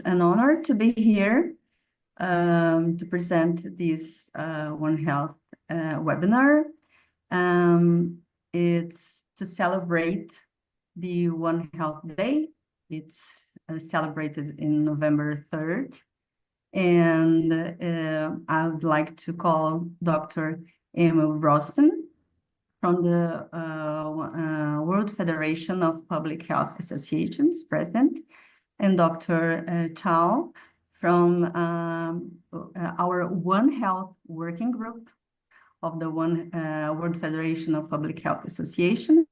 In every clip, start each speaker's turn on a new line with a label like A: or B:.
A: an honor to be here to present this One Health webinar. It's to celebrate the One Health Day. It's celebrated in November 3rd. And I would like to call Dr. Emma Rossen from the World Federation of Public Health Associations, President, and Dr. Chow from our One Health Working Group of the World Federation of Public Health Associations.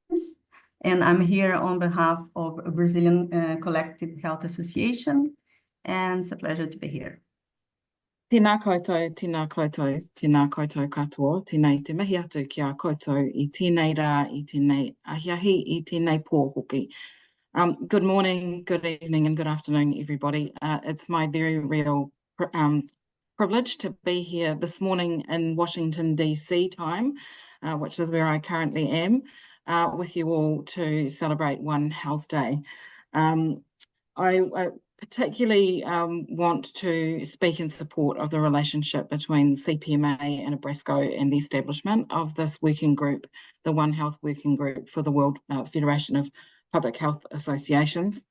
A: And I'm here on behalf of a Brazilian Collective Health Association, and it's a pleasure to be here.
B: Tēnā koutou, tēnā koutou, tēnā koutou katoa, tēnei te mihi atu ki a koutou I tēnei rā, I tēnei ahiahi, I tēnei pō hoki. Good morning, good evening, and good afternoon, everybody. It's my very real privilege to be here this morning in Washington, D.C. time, which is where I currently am, with you all to celebrate One Health Day. I particularly want to speak in support of the relationship between CPMA and Abrasco and the establishment of this working group, the One Health Working Group for the World Federation of Public Health Associations.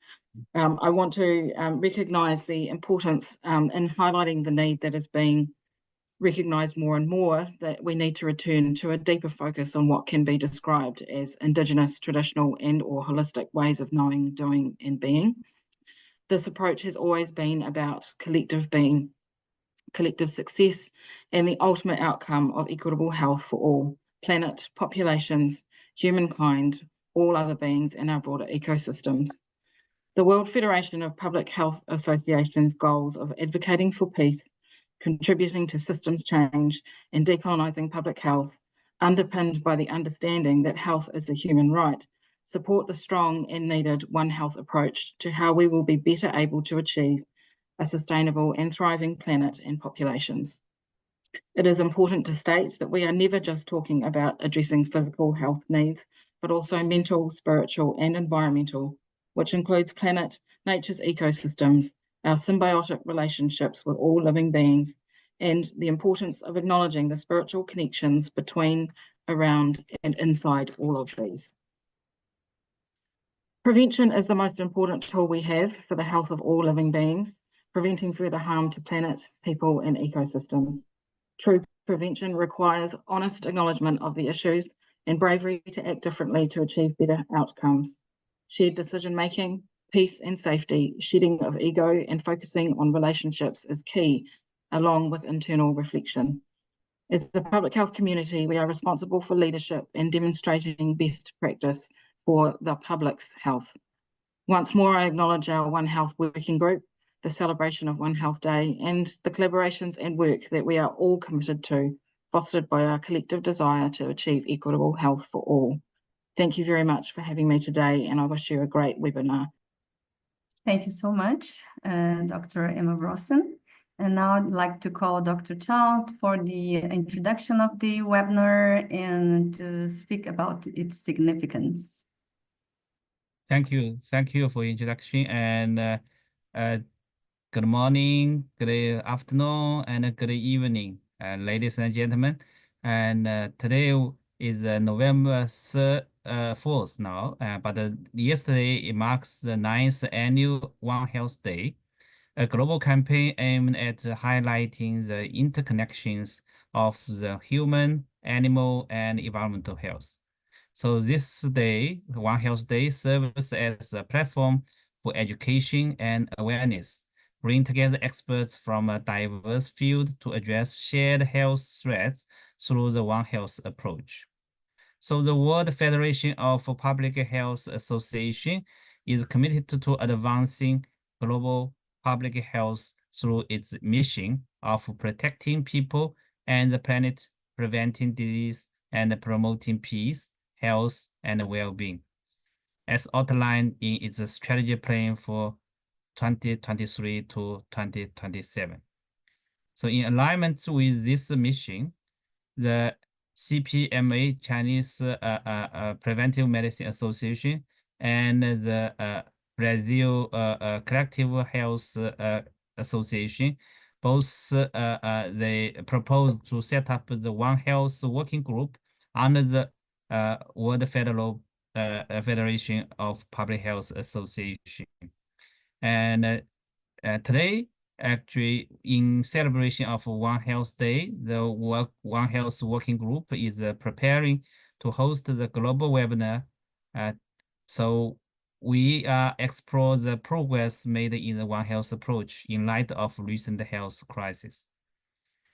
B: I want to recognise the importance in highlighting the need that is being recognised more and more, that we need to return to a deeper focus on what can be described as Indigenous, traditional and or holistic ways of knowing, doing and being. This approach has always been about collective being, collective success, and the ultimate outcome of equitable health for all, planet, populations, humankind, all other beings in our broader ecosystems. The World Federation of Public Health Associations' goals of advocating for peace, contributing to systems change, and decolonising public health, underpinned by the understanding that health is a human right, support the strong and needed One Health approach to how we will be better able to achieve a sustainable and thriving planet and populations. It is important to state that we are never just talking about addressing physical health needs, but also mental, spiritual and environmental, which includes planet, nature's ecosystems, our symbiotic relationships with all living beings, and the importance of acknowledging the spiritual connections between, around and inside all of these. Prevention is the most important tool we have for the health of all living beings, preventing further harm to planet, people and ecosystems. True prevention requires honest acknowledgement of the issues and bravery to act differently to achieve better outcomes. Shared decision-making, peace and safety, shedding of ego and focusing on relationships is key, along with internal reflection. As the public health community, we are responsible for leadership and demonstrating best practice for the public's health. Once more, I acknowledge our One Health Working Group, the celebration of One Health Day, and the collaborations and work that we are all committed to, fostered by our collective desire to achieve equitable health for all. Thank you very much for having me today, and I wish you a great webinar.
A: Thank you so much, Dr. Emma Rossen. And now I'd like to call Dr. Chow for the introduction of the webinar and to speak about its significance.
C: Thank you for introduction, and good morning, good afternoon, and good evening, ladies and gentlemen. And today is November 4th now, but yesterday it marks the 9th annual One Health Day, a global campaign aimed at highlighting the interconnections of the human, animal, and environmental health. So this day, One Health Day, serves as a platform for education and awareness, bring together experts from a diverse field to address shared health threats through the One Health approach. So the World Federation of Public Health Association is committed to advancing global public health through its mission of protecting people and the planet, preventing disease, and promoting peace, health, and well-being, as outlined in its strategy plan for 2023 to 2027. So in alignment with this mission, the CPMA, Chinese Preventive Medicine Association, and the Brazil Collective Health Association. Both they proposed to set up the One Health working group under the World Federation of Public Health Association. And today, actually, in celebration of One Health Day, the One Health Working Group is preparing to host the global webinar. So we explore the progress made in the One Health approach in light of recent health crisis.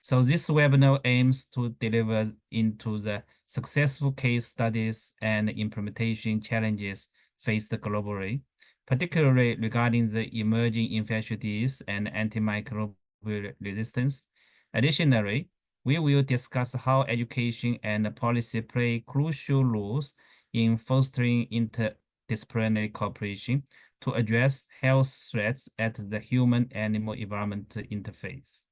C: So this webinar aims to deliver into the successful case studies and implementation challenges faced globally, particularly regarding the emerging infectious disease and antimicrobial resistance. Additionally, we will discuss how education and policy play crucial roles in fostering interdisciplinary cooperation to address health threats at the human-animal environment interface.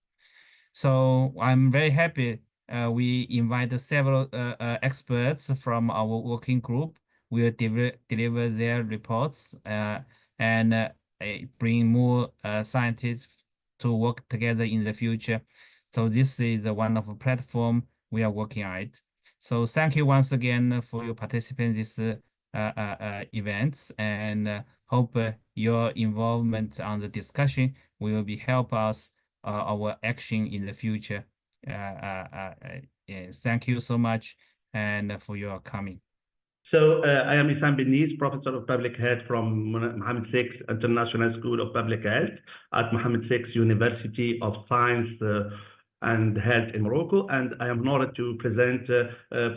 C: So I'm very happy we invited several experts from our working group. We'll deliver their reports and bring more scientists to work together in the future. So this is a wonderful platform we are working on it. So thank you once again for your participation in this events, and hope your involvement on the discussion will be help us our action in the future. Thank you so much and for your coming.
D: So I am Issam Benis, Professor of Public Health from Mohammed VI International School of Public Health at Mohammed VI University of Science and Health in Morocco. And I am honored to present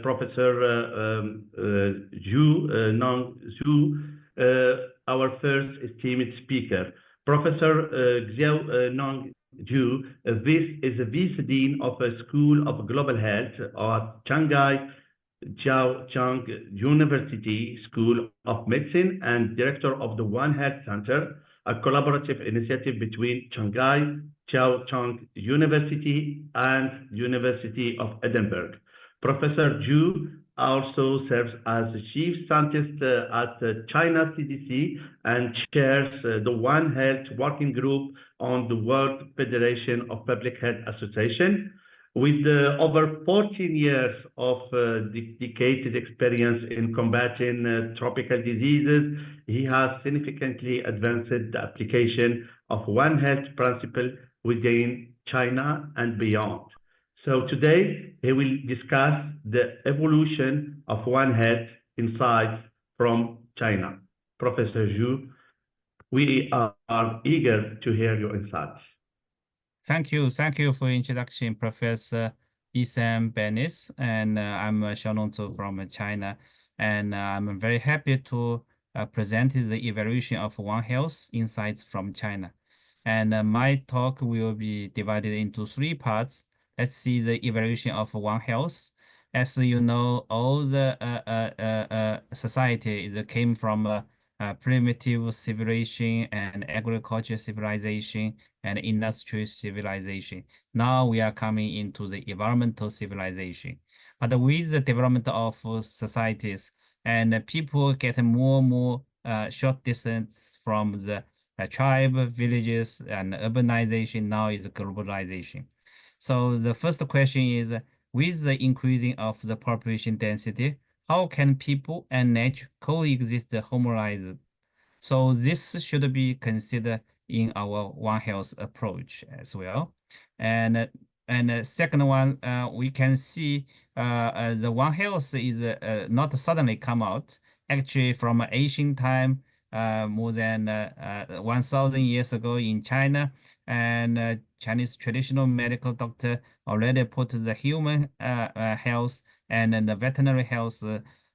D: Professor Zhu Nong Zhu, our first esteemed speaker. Professor Xiao Nong Zhu, this is the Vice Dean of a School of Global Health at Shanghai Jiaochang University School of Medicine and Director of the One Health Center, a collaborative initiative between Shanghai Jiaochang University and University of Edinburgh. Professor Zhu also serves as the Chief Scientist at China CDC and chairs the One Health Working Group on the World Federation of Public Health Association. With over 14 years of dedicated experience in combating tropical diseases, he has significantly advanced the application of One Health principle within China and beyond. So today, he will discuss the evolution of One Health insights from China. Professor Zhu, we are eager to hear your insights.
C: Thank you for introduction, Professor Issam Benis, and I'm Xiaolong Zhou from China, and I'm very happy to present the evaluation of One Health insights from China. And my talk will be divided into 3 parts. Let's see the evaluation of One Health. As you know, all the society that came from primitive civilization and agricultural civilization and industrial civilization. Now we are coming into the environmental civilization. But with the development of societies and people get more and more short distance from the tribe, villages, and urbanization, now is globalization. So the first question is, with the increasing of the population density, how can people and nature coexist harmonized? So this should be considered in our One Health approach as well. And the second one, we can see the One Health is not suddenly come out. Actually, from ancient time, more than 1,000 years ago in China, and Chinese traditional medical doctor already put the human health and the veterinary health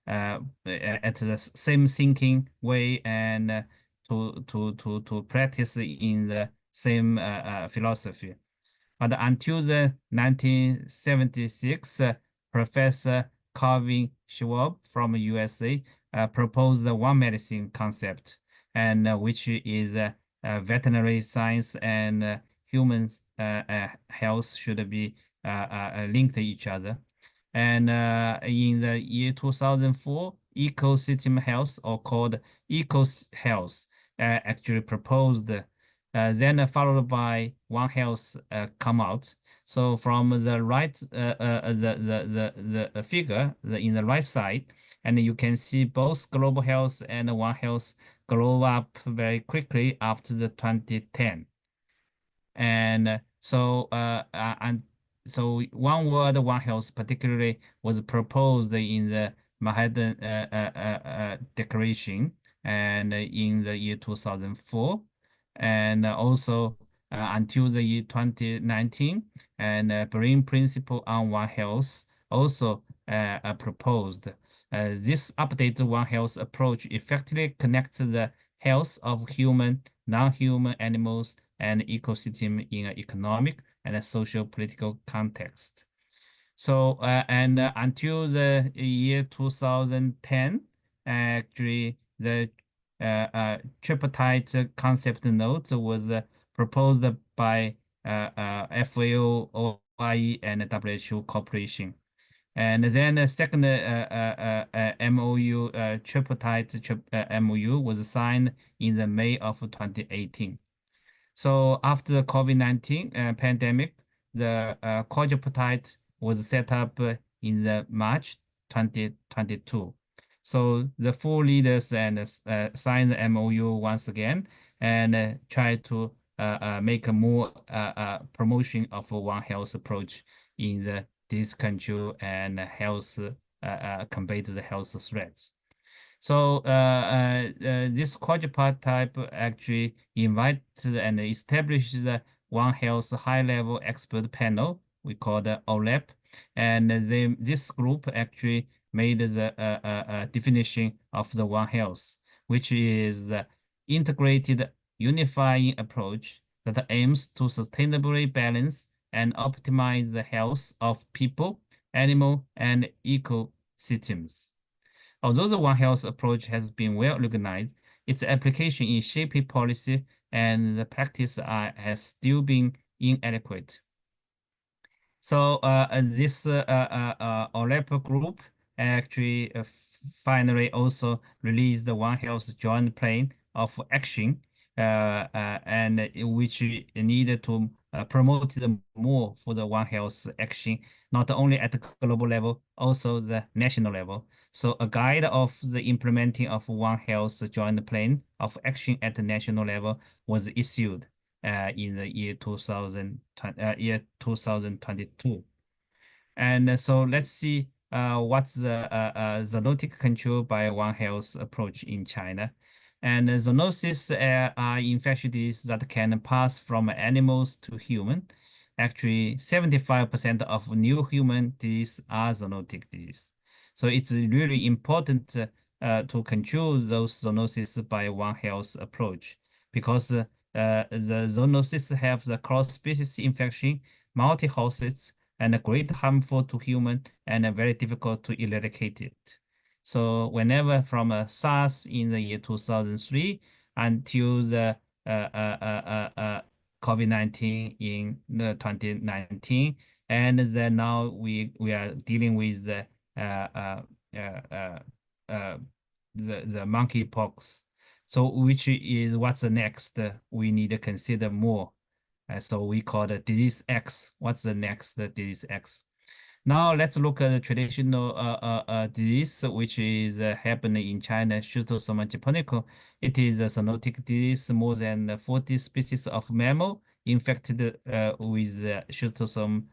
C: at the same thinking way and to practice in the same philosophy. But until the 1976, Professor Calvin Schwab from USA proposed the one medicine concept, and which is veterinary science and human health should be linked to each other. And in the year 2004, ecosystem health, or called eco health, actually proposed, then followed by One Health come out. So from the right, the figure in the right side, and you can see both Global Health and One Health grow up very quickly after the 2010. And so One World, One Health particularly was proposed in the Manhattan Declaration and in the year 2004, and also until the year 2019, and Berlin Principle on One Health also proposed. This updated One Health approach effectively connects the health of human, non-human animals and ecosystem in an economic and a social political context. So until the year 2010, actually the tripartite concept note was proposed by FAO, OIE, and WHO Corporation. And then the second MOU, tripartite MOU was signed in the May of 2018. So after the COVID-19 pandemic, the quadripartite was set up in the March 2022. So the four leaders and signed the MOU once again and try to make a more promotion of a One Health approach in the disease control and health, combat the health threats. So this quadripartite actually invited and established the One Health high-level expert panel, we call the OLEP, and this group actually made the definition of the One Health, which is integrated, unifying approach that aims to sustainably balance and optimize the health of people, animal, and ecosystems. Although the One Health approach has been well recognized, its application in shaping policy and the practice has still been inadequate. So this OLEP group actually finally also released the One Health Joint Plan of Action, and which needed to promote the more for the One Health action, not only at the global level, also the national level. So a guide of the implementing of One Health Joint Plan of Action at the national level was issued in the year 2022. And so let's see what's the zoonotic control by One Health approach in China. And zoonoses are infectious diseases that can pass from animals to human. Actually, 75% of new human diseases are zoonotic disease. So it's really important to control those zoonoses by One Health approach, because the zoonoses have the cross-species infection, multi-hosts, and great harmful to human and very difficult to eradicate it. So whenever from SARS in the year 2003 until the COVID-19 in the 2019, and then now we are dealing with the monkeypox. So which is what's the next we need to consider more. So we call the disease X. What's the next disease X? Now let's look at the traditional disease, which is happening in China, Schistosomal japonica. It is a zoonotic disease. More than 40 species of mammal infected with Schistosomal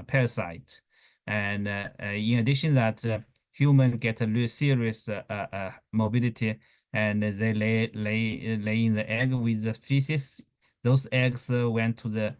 C: parasite. And in addition that human get a really serious morbidity, and they laying the egg with the feces. Those eggs went to the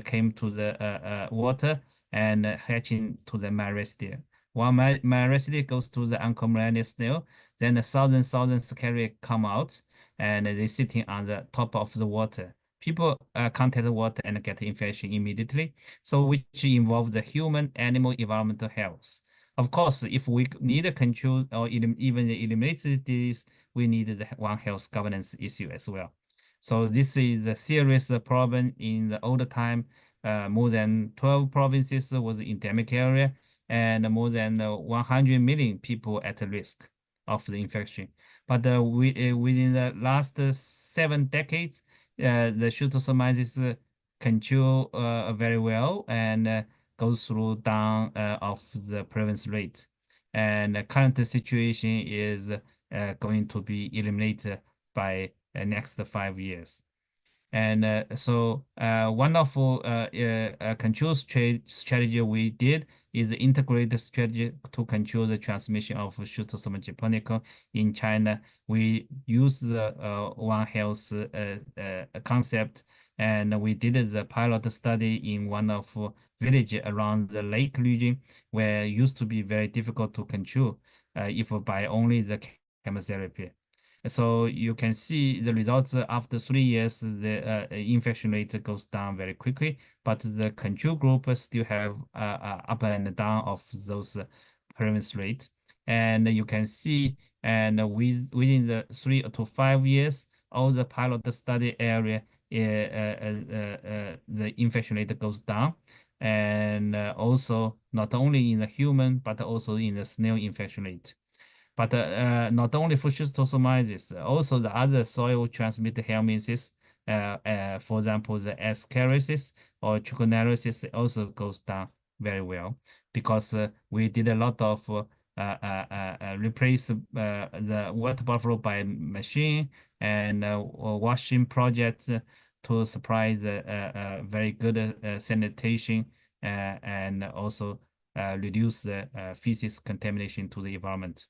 C: came to the water and hatching to the myristidia. While myristidia goes to the Oncomerania snail, then the thousands carrier come out and they sitting on the top of the water. People contact the water and get infection immediately. So which involve the human, animal, environmental health. Of course, if we need a control or even eliminate this, we need the One Health governance issue as well. So this is a serious problem in the older time. More than 12 provinces was endemic area, and more than 100 million people at risk of the infection. But within the last 7 decades, the schistosomiasis control very well and goes through down of the prevalence rate. And the current situation is going to be eliminated by next 5 years. And so one of control strategy we did is integrate the strategy to control the transmission of Schistosomiasis japonica in China. We use the One Health concept, and we did the pilot study in one of village around the lake region where it used to be very difficult to control if by only the chemotherapy. So you can see the results after 3 years, the infection rate goes down very quickly, but the control group still have up and down of those prevalence rate. And you can see, and within the 3 to 5 years, all the pilot study area, the infection rate goes down. And also not only in the human, but also in the snail infection rate. But not only for schistosomiasis, also the other soil transmitted helminthes, for example, the ascariasis or trichonariasis also goes down very well because we did a lot of replace the water buffalo by machine and washing projects to supply the very good sanitation and also reduce the feces contamination to the environment.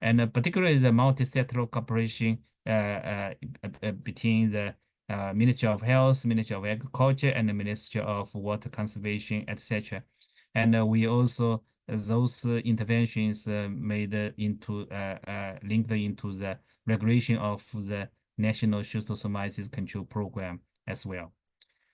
C: And particularly the multi-sectoral cooperation between the Ministry of Health, Ministry of Agriculture, and the Ministry of Water Conservation, etc. And we also those interventions made into linked into the regulation of the National Schistosomiasis Control Program as well.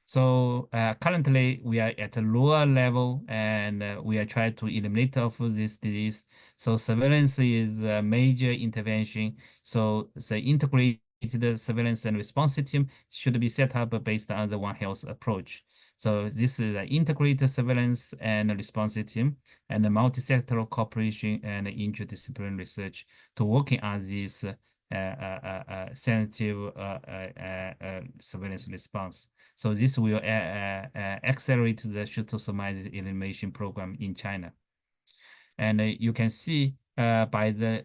C: So currently we are at a lower level and we are trying to eliminate of this disease. So surveillance is a major intervention. So the integrated surveillance and response system should be set up based on the One Health approach. So this is an integrated surveillance and response system and a multi-sectoral cooperation and interdisciplinary research to working on this sensitive surveillance response. So this will accelerate the schistosomiasis elimination program in China. And you can see by the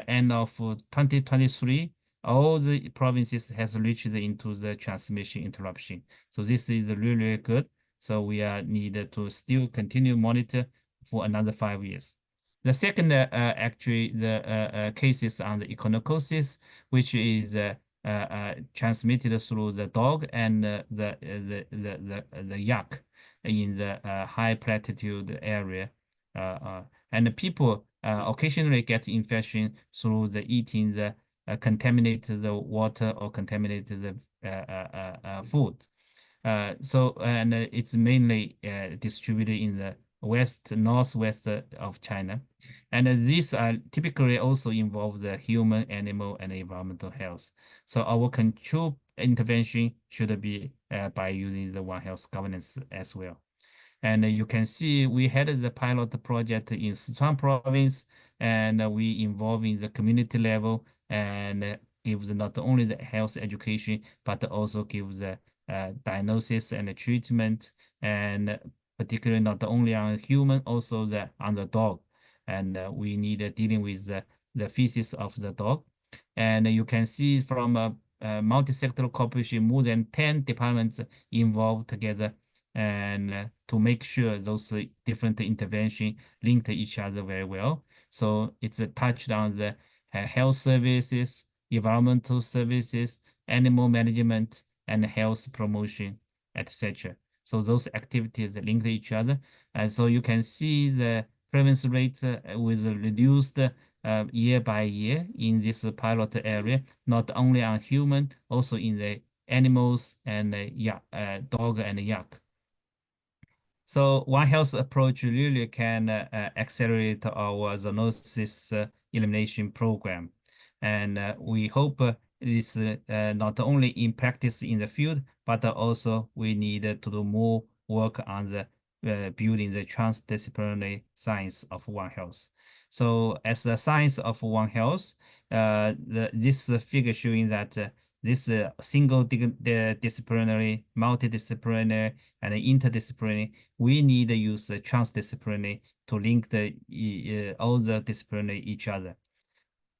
C: end of 2023, all the provinces has reached into the transmission interruption. So this is really, really good. So we are needed to still continue monitor for another 5 years. The second, actually, the cases on the echinocosis, which is transmitted through the dog and the yak in the high platitude area, and the people occasionally get infection through the eating the contaminated the water or contaminated the food. So and it's mainly distributed in the northwest of China, and these are typically also involve the human, animal, and environmental health. So our control intervention should be by using the One Health governance as well. And you can see we had the pilot project in Sichuan province, and we involve in the community level and give not only the health education, but also give the diagnosis and the treatment, and particularly not only on human, also on the dog. And we need dealing with the feces of the dog. And you can see from multi-sectoral cooperation, more than 10 departments involved together, and to make sure those different interventions link to each other very well. So it's touched on the health services, environmental services, animal management, and health promotion, etc. So those activities link to each other. And so you can see the prevalence rate was reduced year by year in this pilot area, not only on human, also in the animals and dog and yak. So One Health approach really can accelerate our zoonosis elimination program. And we hope it's not only in practice in the field, but also we need to do more work on the building the transdisciplinary science of One Health. So as the science of One Health, this figure showing that this single disciplinary, multidisciplinary, and interdisciplinary, we need to use the transdisciplinary to link the all the disciplinary each other.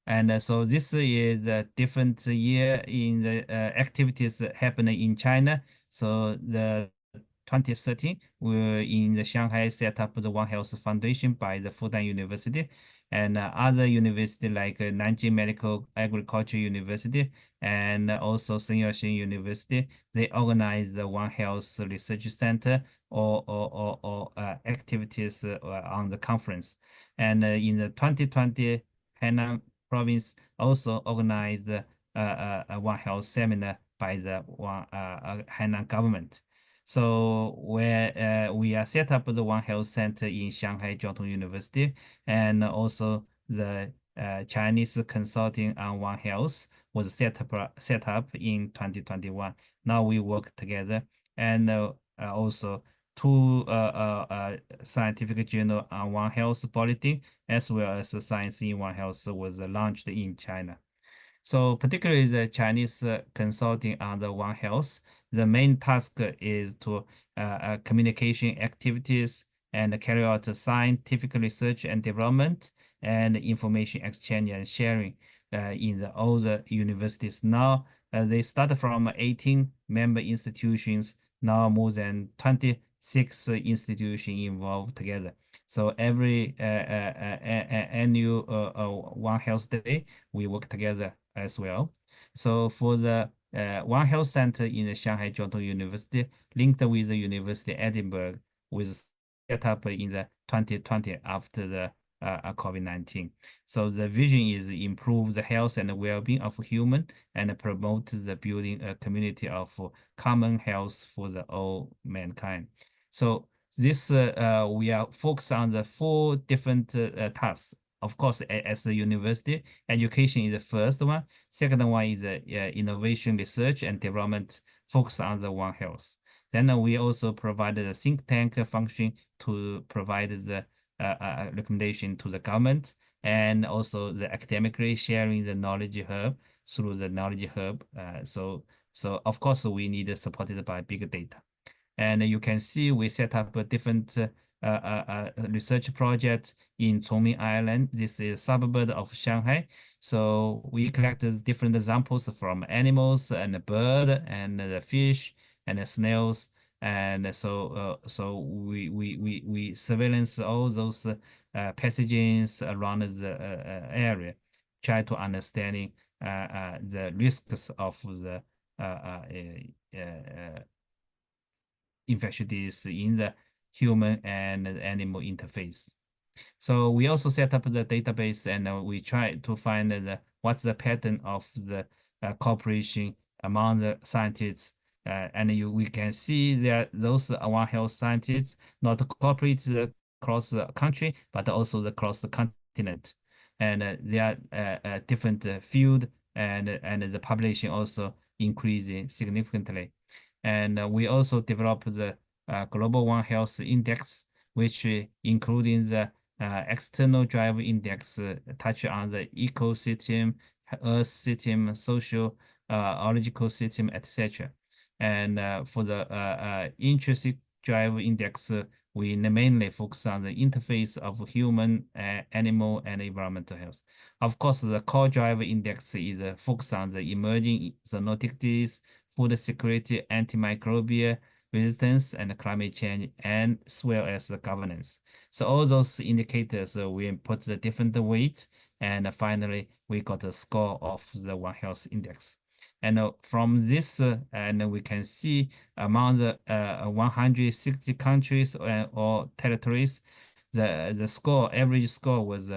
C: And so this is a different year in the activities happening in China. So the 2013, we in the Shanghai set up the One Health Foundation by the Fudan University and other university like Nanjing Medical Agriculture University and also Sun Yat-sen University. They organize the One Health Research Center or activities on the conference. And in the 2020, Hainan province also organized a One Health seminar by the Hainan government. So where we are set up the One Health Center in Shanghai Jiao Tong University, and also the Chinese consulting on One Health was set up in 2021. Now we work together, and also two scientific journal on One Health bulletin, as well as Science in One Health was launched in China. So particularly the Chinese consulting on the One Health, the main task is to communication activities and carry out scientific research and development and information exchange and sharing in all the universities. Now they start from 18 member institutions, now more than 26 institutions involved together. So every annual One Health Day, we work together as well. So for the One Health Center in the Shanghai Jiao Tong University, linked with the University of Edinburgh, was set up in the 2020 after the COVID-19. So the vision is improve the health and well-being of human and promote the building a community of common health for the all mankind. So this we are focused on the 4 different tasks. Of course, as a university, education is the first one. Second one is innovation, research, and development focused on the One Health. Then we also provide the think tank function to provide the recommendation to the government, and also the academically sharing the knowledge hub through the knowledge hub. So of course we need supported by big data. And you can see we set up a different research project in Chongming Island. This is a suburb of Shanghai. So we collected different examples from animals and the bird and the fish and the snails. And so we surveillance all those pathogens around the area, try to understanding the risks of the infectious disease in the human and animal interface. So we also set up the database, and we try to find what's the pattern of the cooperation among the scientists. And we can see that those One Health scientists not cooperate across the country, but also across the continent. And there are different field, and the population also increasing significantly. And we also developed the Global One Health Index, which including the external driver index, touch on the ecosystem, earth system, social, ecological system, etc. And for the intrinsic driver index, we mainly focus on the interface of human, animal, and environmental health. Of course, the core driver index is focused on the emerging zoonotic disease, food security, antimicrobial resistance, and climate change, and as well as the governance. So all those indicators, we put the different weights, and finally, we got a score of the One Health Index. And from this, and we can see among the 160 countries or territories, the score, average score was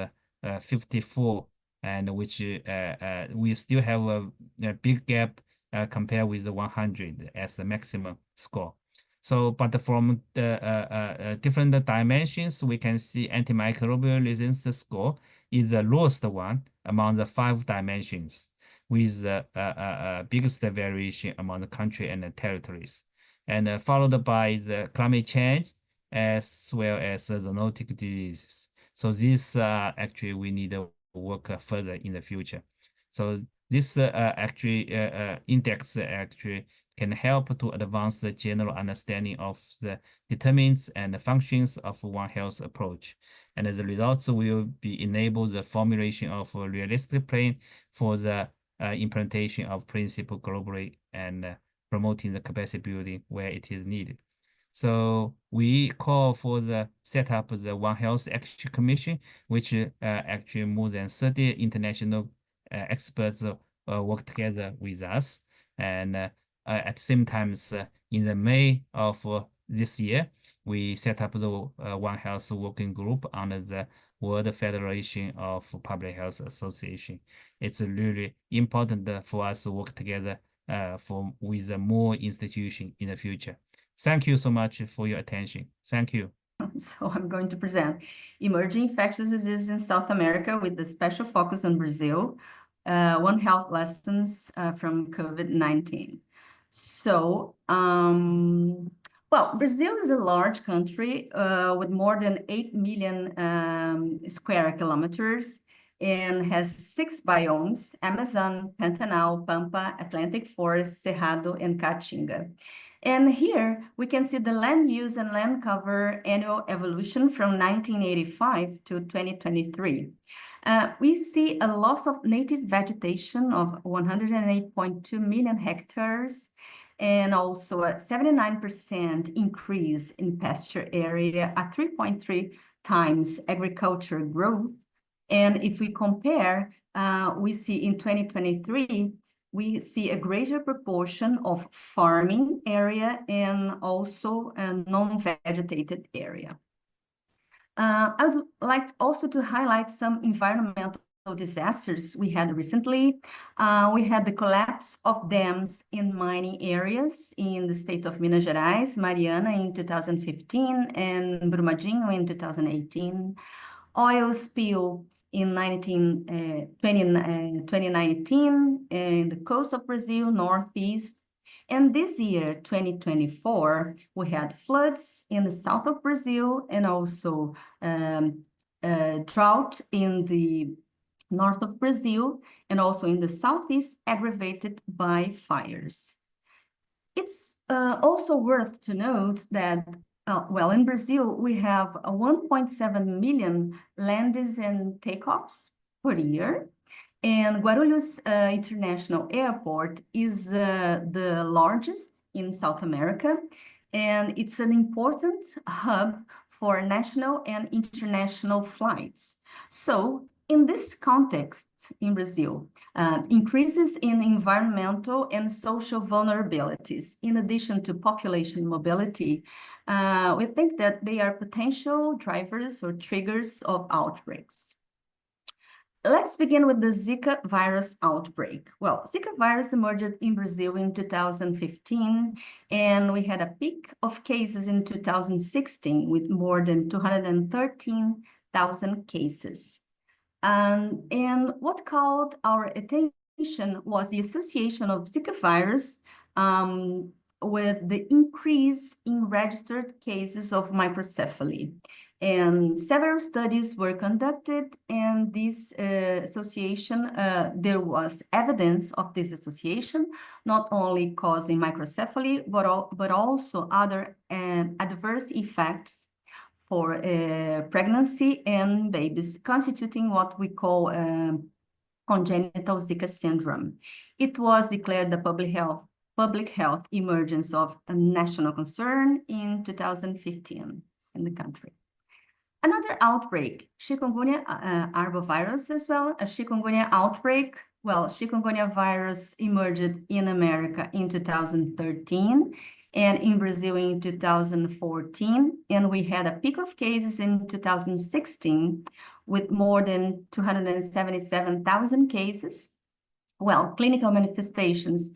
C: 54, and which we still have a big gap compared with the 100 as the maximum score. So, but from the different dimensions, we can see antimicrobial resistance score is the lowest one among the 5 dimensions, with the biggest variation among the country and the territories, and followed by the climate change, as well as zoonotic diseases. So this actually we need to work further in the future. So this index actually can help to advance the general understanding of the determinants and the functions of One Health approach. And the results will enable the formulation of a realistic plan for the implementation of principle globally and promoting the capacity building where it is needed. So we call for the set up the One Health Action Commission, which actually more than 30 international experts work together with us. And at the same time, in the May of this year, we set up the One Health Working Group under the World Federation of Public Health Association. It's really important for us to work together with more institutions in the future. Thank you so much for your attention. Thank you.
A: So I'm going to present emerging infectious diseases in South America with a special focus on Brazil, One Health lessons from COVID-19. So, well, Brazil is a large country with more than 8 million square kilometers and has 6 biomes: Amazon, Pantanal, Pampa, Atlantic Forest, Cerrado, and Caatinga. And here we can see the land use and land cover annual evolution from 1985 to 2023. We see a loss of native vegetation of 108.2 million hectares, and also a 79% increase in pasture area, a 3.3 times agriculture growth. And if we compare, we see in 2023, we see a greater proportion of farming area and also a non-vegetated area. I would like also to highlight some environmental disasters we had recently. We had the collapse of dams in mining areas in the state of Minas Gerais, Mariana in 2015, and Brumadinho in 2018. Oil spill in 2019 in the coast of Brazil, Northeast. And this year, 2024, we had floods in the south of Brazil and also drought in the north of Brazil and also in the southeast, aggravated by fires. It's also worth to note that well, in Brazil, we have 1.7 million landings and takeoffs per year. And Guarulhos International Airport is the largest in South America. And it's an important hub for national and international flights. So in this context in Brazil, increases in environmental and social vulnerabilities, in addition to population mobility, we think that they are potential drivers or triggers of outbreaks. Let's begin with the Zika virus outbreak. Well, Zika virus emerged in Brazil in 2015, and we had a peak of cases in 2016 with more than 213,000 cases. And what caught our attention was the association of Zika virus with the increase in registered cases of microcephaly. And several studies were conducted, and this association, there was evidence of this association, not only causing microcephaly, but also other adverse effects for pregnancy and babies, constituting what we call congenital Zika syndrome. It was declared the public health emergency of a national concern in 2015 in the country. Another outbreak, chikungunya arbovirus as well, a chikungunya outbreak. Well, chikungunya virus emerged in America in 2013 and in Brazil in 2014. And we had a peak of cases in 2016 with more than 277,000 cases. Well, clinical manifestations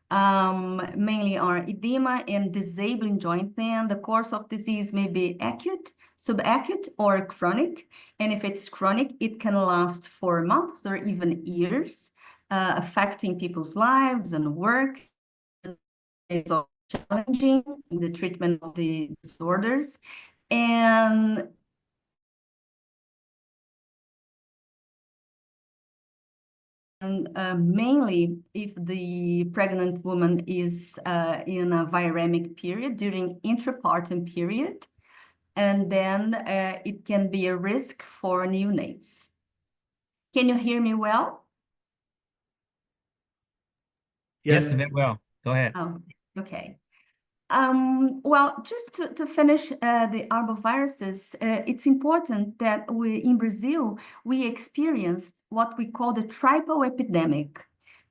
A: mainly are edema and disabling joint pain. The course of disease may be acute, subacute, or chronic. And if it's chronic, it can last for months or even years, affecting people's lives and work. It's challenging in the treatment of the disorders. And mainly if the pregnant woman is in a viremic period during intrapartum period, and then it can be a risk for neonates. Can you hear me well?
C: Yes, very well. Go ahead.
A: Oh, okay. Well, just to finish the arboviruses, it's important that in Brazil, we experienced what we call the triple epidemic,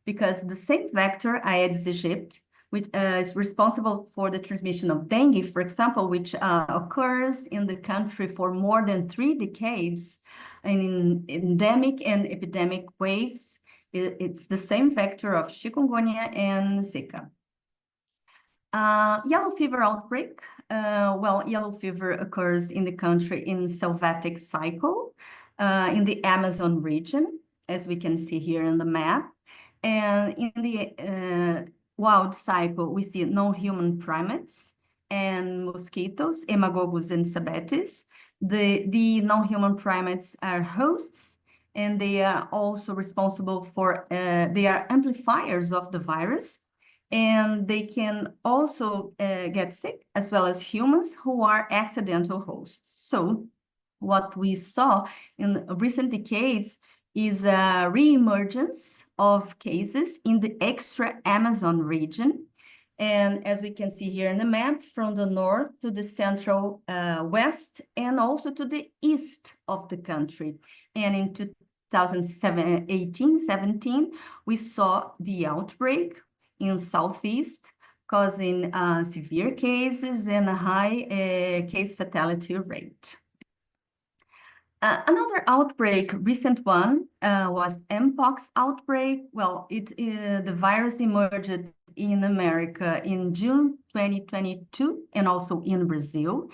A: because the same vector, Aedes aegypti, which is responsible for the transmission of dengue, for example, which occurs in the country for more than 3 decades, and in endemic and epidemic waves, it's the same vector of chikungunya and Zika. Yellow fever outbreak. Well, yellow fever occurs in the country in sylvatic cycle in the Amazon region, as we can see here in the map. And in the wild cycle, we see non-human primates and mosquitoes, Haemococcus and Sabetes. The non-human primates are hosts, and they are also responsible for, they are amplifiers of the virus. And they can also get sick, as well as humans who are accidental hosts. So what we saw in recent decades is a re-emergence of cases in the extra Amazon region. And as we can see here in the map, from the north to the central west, and also to the east of the country. And in 2018-17, we saw the outbreak in southeast, causing severe cases and a high case fatality rate. Another outbreak, recent one, was Mpox outbreak. Well, the virus emerged in America in June 2022 and also in Brazil.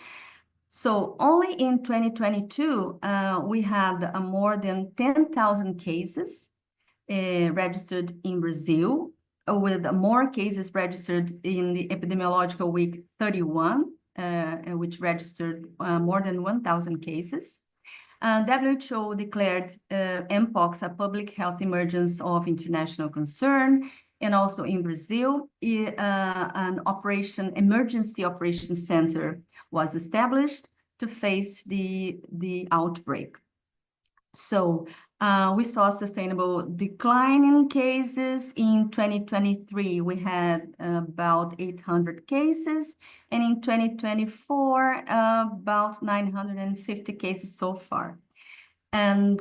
A: So only in 2022, we had more than 10,000 cases registered in Brazil, with more cases registered in the epidemiological week 31, which registered more than 1,000 cases. WHO declared Mpox a public health emergency of international concern, and also in Brazil, an emergency operation center was established to face the outbreak. So we saw a sustainable decline in cases. In 2023, we had about 800 cases, and in 2024, about 950 cases so far. And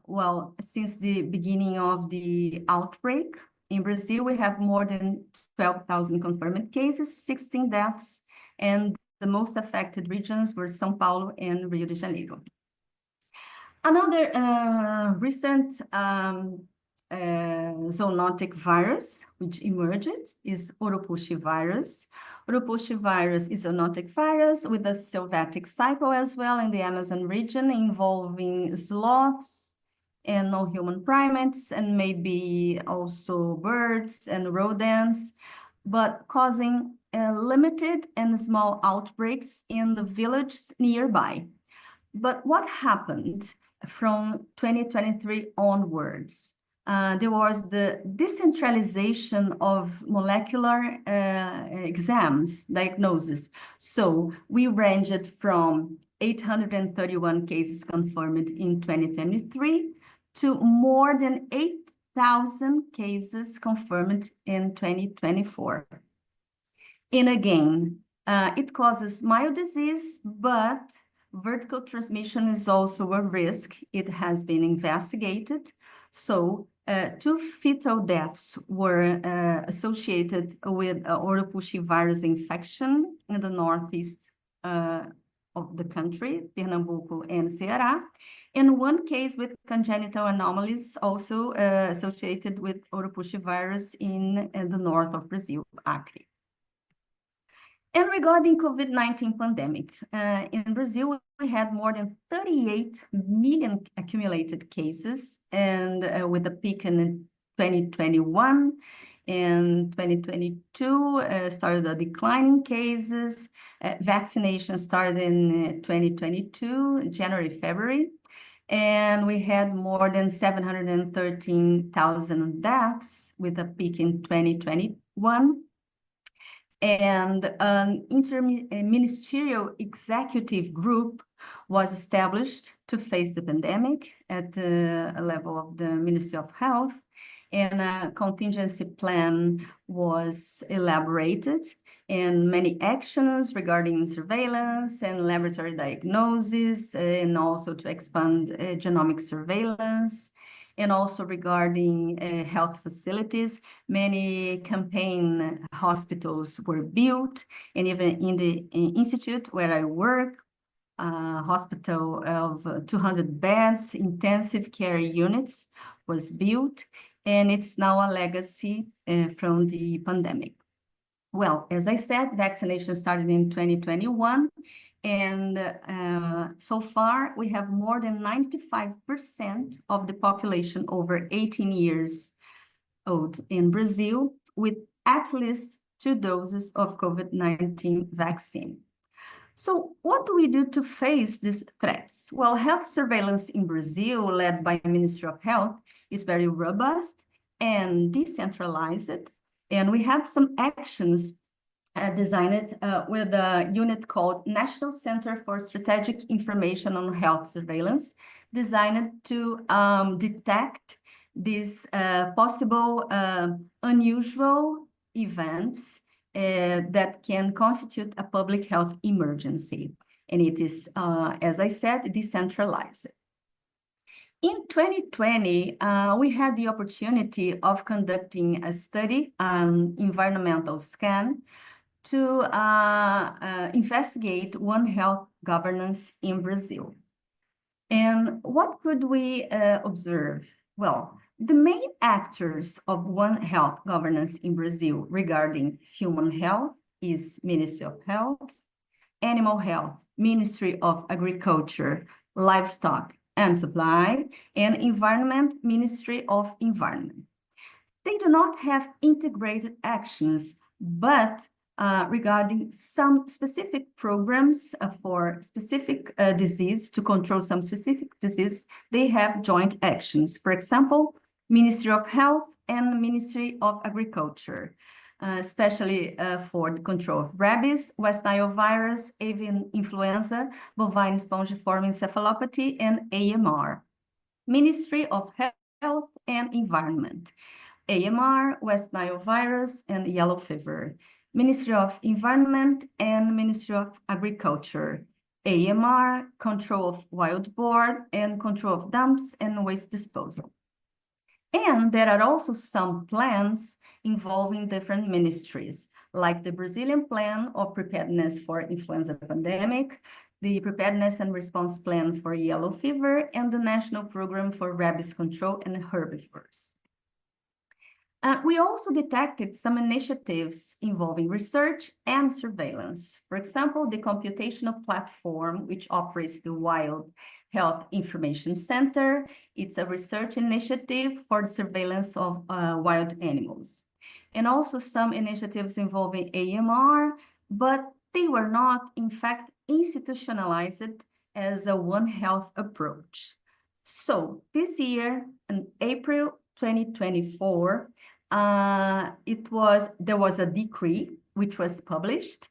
A: well, since the beginning of the outbreak in Brazil, we have more than 12,000 confirmed cases, 16 deaths, and the most affected regions were São Paulo and Rio de Janeiro. Another recent zoonotic virus which emerged is Urupuxi virus. Urupuxi virus is a zoonotic virus with a sylvatic cycle as well in the Amazon region, involving sloths and non-human primates, and maybe also birds and rodents, but causing limited and small outbreaks in the villages nearby. But what happened from 2023 onwards? There was the decentralization of molecular exams, diagnosis. So we ranged from 831 cases confirmed in 2023 to more than 8,000 cases confirmed in 2024. And again, it causes mild disease, but vertical transmission is also a risk. It has been investigated. So 2 fetal deaths were associated with Urupuxi virus infection in the northeast of the country, Pernambuco and Ceará, and 1 case with congenital anomalies also associated with Urupuxi virus in the north of Brazil, Acre. And regarding COVID-19 pandemic, in Brazil, we had more than 38 million accumulated cases, and with a peak in 2021, In 2022, started a decline in cases. Vaccination started in 2022, January, February. And we had more than 713,000 deaths with a peak in 2021. And an interministerial executive group was established to face the pandemic at the level of the Ministry of Health, and a contingency plan was elaborated, and many actions regarding surveillance and laboratory diagnosis, and also to expand genomic surveillance, and also regarding health facilities. Many campaign hospitals were built, and even in the institute where I work, a hospital of 200 beds, intensive care units was built, and it's now a legacy from the pandemic. Well, as I said, vaccination started in 2021, and so far we have more than 95% of the population over 18 years old in Brazil with at least 2 doses of COVID-19 vaccine. So what do we do to face these threats? Well, health surveillance in Brazil, led by the Ministry of Health, is very robust and decentralized. And we have some actions designed with a unit called National Center for Strategic Information on Health Surveillance, designed to detect these possible unusual events that can constitute a public health emergency. And it is, as I said, decentralized. In 2020, we had the opportunity of conducting a study on environmental scan to investigate One Health governance in Brazil. And what could we observe? Well, the main actors of One Health governance in Brazil regarding human health is Ministry of Health, Animal Health, Ministry of Agriculture, Livestock and Supply, and Environment, Ministry of Environment. They do not have integrated actions, but regarding some specific programs for specific disease, to control some specific disease, they have joint actions. For example, Ministry of Health and Ministry of Agriculture, especially for the control of rabies, West Nile virus, avian influenza, bovine spongiform encephalopathy, and AMR. Ministry of Health and Environment, AMR, West Nile virus, and yellow fever. Ministry of Environment and Ministry of Agriculture, AMR, control of wild boar, and control of dumps and waste disposal. And there are also some plans involving different ministries, like the Brazilian Plan of Preparedness for Influenza Pandemic, the Preparedness and Response Plan for Yellow Fever, and the National Program for Rabies Control and Herbivores. We also detected some initiatives involving research and surveillance. For example, the computational platform, which operates the Wild Health Information Center. It's a research initiative for the surveillance of wild animals. And also some initiatives involving AMR, but they were not, in fact, institutionalized as a One Health approach. So this year, in April 2024, there was a decree which was published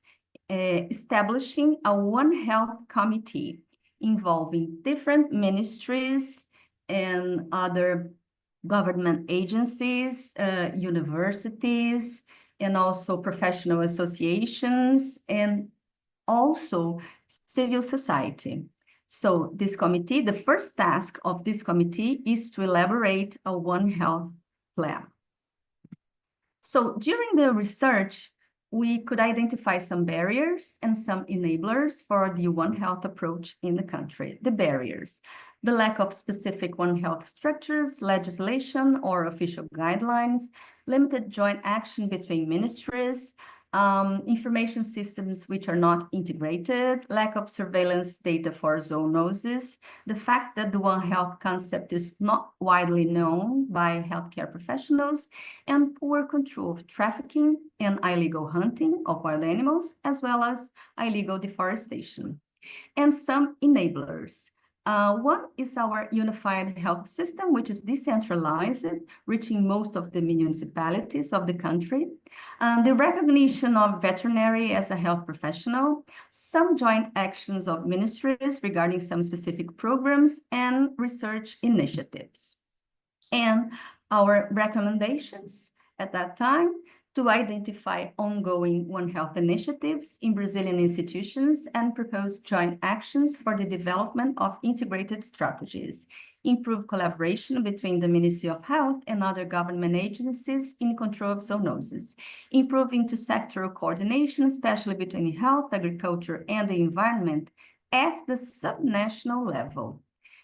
A: establishing a One Health committee involving different ministries and other government agencies, universities, and also professional associations, and also civil society. So this committee, the first task of this committee is to elaborate a One Health plan. So during the research, we could identify some barriers and some enablers for the One Health approach in the country. The barriers: the lack of specific One Health structures, legislation, or official guidelines, limited joint action between ministries, information systems which are not integrated, lack of surveillance data for zoonoses, the fact that the One Health concept is not widely known by healthcare professionals, and poor control of trafficking and illegal hunting of wild animals, as well as illegal deforestation. And some enablers. One is our unified health system, which is decentralized, reaching most of the municipalities of the country. The recognition of veterinary as a health professional, some joint actions of ministries regarding some specific programs and research initiatives. And our recommendations at that time to identify ongoing One Health initiatives in Brazilian institutions and propose joint actions for the development of integrated strategies, improve collaboration between the Ministry of Health and other government agencies in control of zoonoses, improve intersectoral coordination, especially between health, agriculture, and the environment at the subnational level,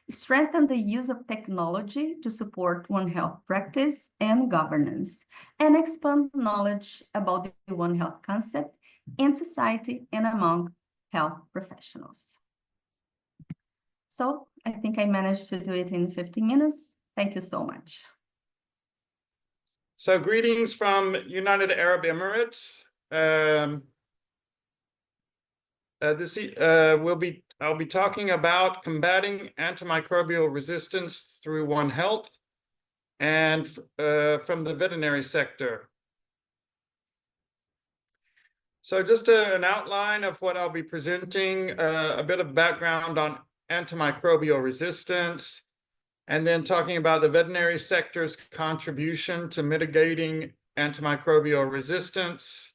A: strengthen the use of technology to support One Health practice and governance, and expand knowledge about the One Health concept in society and among health professionals. So I think I managed to do it in 15 minutes. Thank you so much.
E: So greetings from United Arab Emirates. I'll be talking about combating antimicrobial resistance through One Health and from the veterinary sector. So just an outline of what I'll be presenting, a bit of background on antimicrobial resistance, and then talking about the veterinary sector's contribution to mitigating antimicrobial resistance,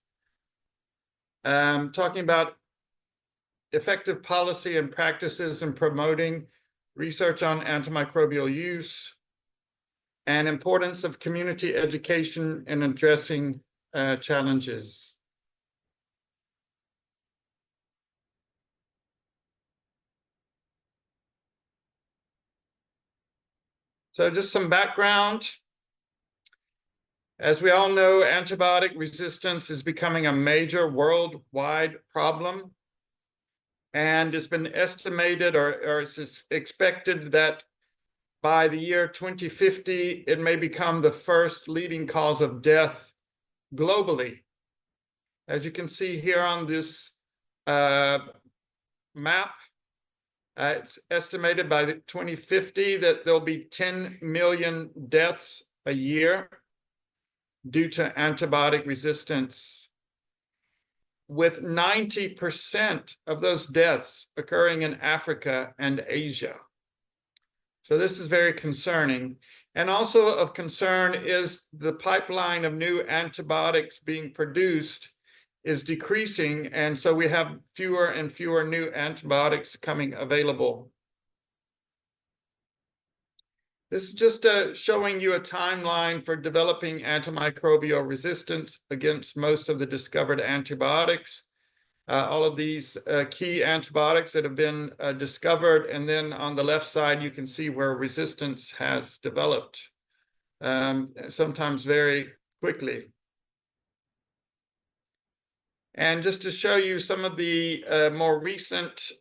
E: talking about effective policy and practices in promoting research on antimicrobial use, and importance of community education in addressing challenges. So just some background. As we all know, antibiotic resistance is becoming a major worldwide problem. And it's been estimated or it's expected that by the year 2050, it may become the first leading cause of death globally. As you can see here on this map, it's estimated by 2050 that there'll be 10 million deaths a year due to antibiotic resistance, with 90% of those deaths occurring in Africa and Asia. So this is very concerning. And also of concern is the pipeline of new antibiotics being produced is decreasing, and so we have fewer and fewer new antibiotics coming available. This is just showing you a timeline for developing antimicrobial resistance against most of the discovered antibiotics. All of these key antibiotics that have been discovered, and then on the left side, you can see where resistance has developed, sometimes very quickly. And just to show you some of the more recent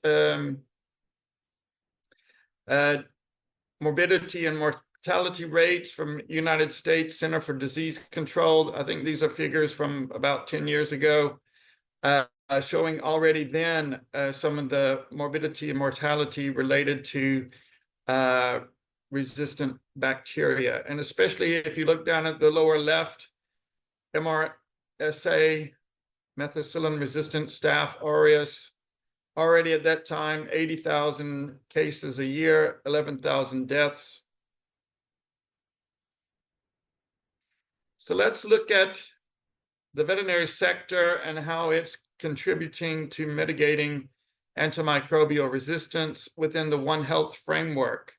E: morbidity and mortality rates from United States Center for Disease Control. I think these are figures from about 10 years ago, showing already then some of the morbidity and mortality related to resistant bacteria. And especially if you look down at the lower left, MRSA, methicillin-resistant Staph aureus, already at that time, 80,000 cases a year, 11,000 deaths. So let's look at the veterinary sector and how it's contributing to mitigating antimicrobial resistance within the One Health framework.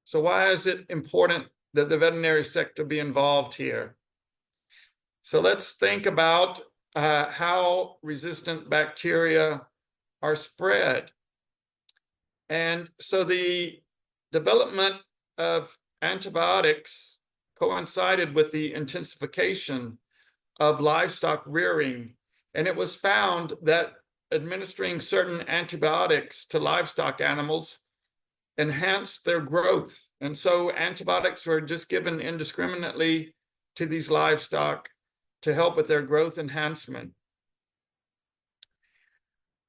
E: So why is it important that the veterinary sector be involved here? So let's think about how resistant bacteria are spread. And so the development of antibiotics coincided with the intensification of livestock rearing, and it was found that administering certain antibiotics to livestock animals enhanced their growth. And so antibiotics were just given indiscriminately to these livestock to help with their growth enhancement.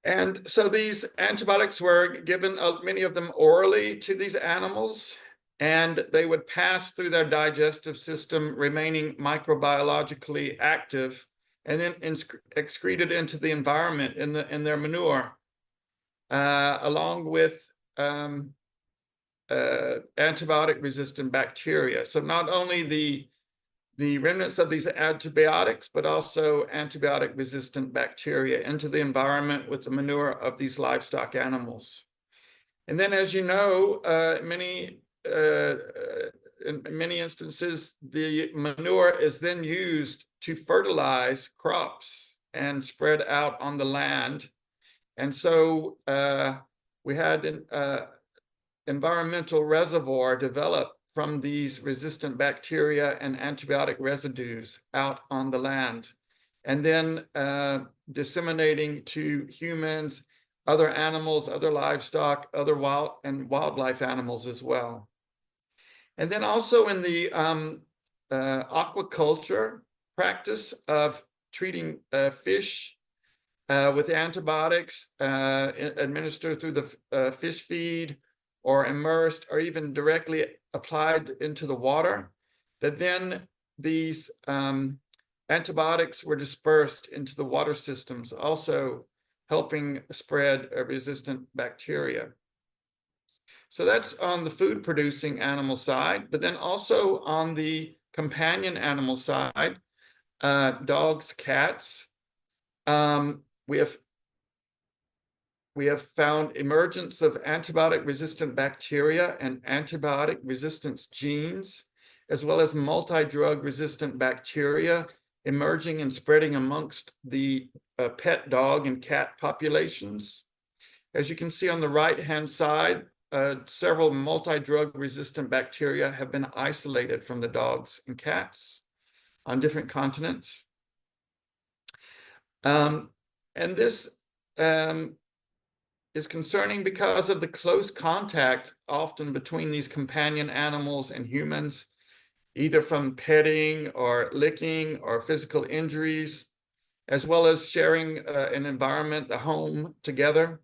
E: And so these antibiotics were given, many of them orally, to these animals, and they would pass through their digestive system, remaining microbiologically active, and then excreted into the environment in their manure, along with antibiotic-resistant bacteria. So not only the remnants of these antibiotics, but also antibiotic-resistant bacteria into the environment with the manure of these livestock animals. And then, as you know, in many instances, the manure is then used to fertilize crops and spread out on the land. And so we had an environmental reservoir developed from these resistant bacteria and antibiotic residues out on the land, and then disseminating to humans, other animals, other livestock, other wildlife animals as well. And then also in the aquaculture practice of treating fish with antibiotics administered through the fish feed, or immersed, or even directly applied into the water, that then these antibiotics were dispersed into the water systems, also helping spread resistant bacteria. So that's on the food-producing animal side, but then also on the companion animal side, dogs, cats, we have found emergence of antibiotic-resistant bacteria and antibiotic resistance genes, as well as multi-drug resistant bacteria emerging and spreading amongst the pet dog and cat populations. As you can see on the right-hand side, several multi-drug resistant bacteria have been isolated from the dogs and cats on different continents. And this is concerning because of the close contact often between these companion animals and humans, either from petting or licking or physical injuries, as well as sharing an environment, the home together,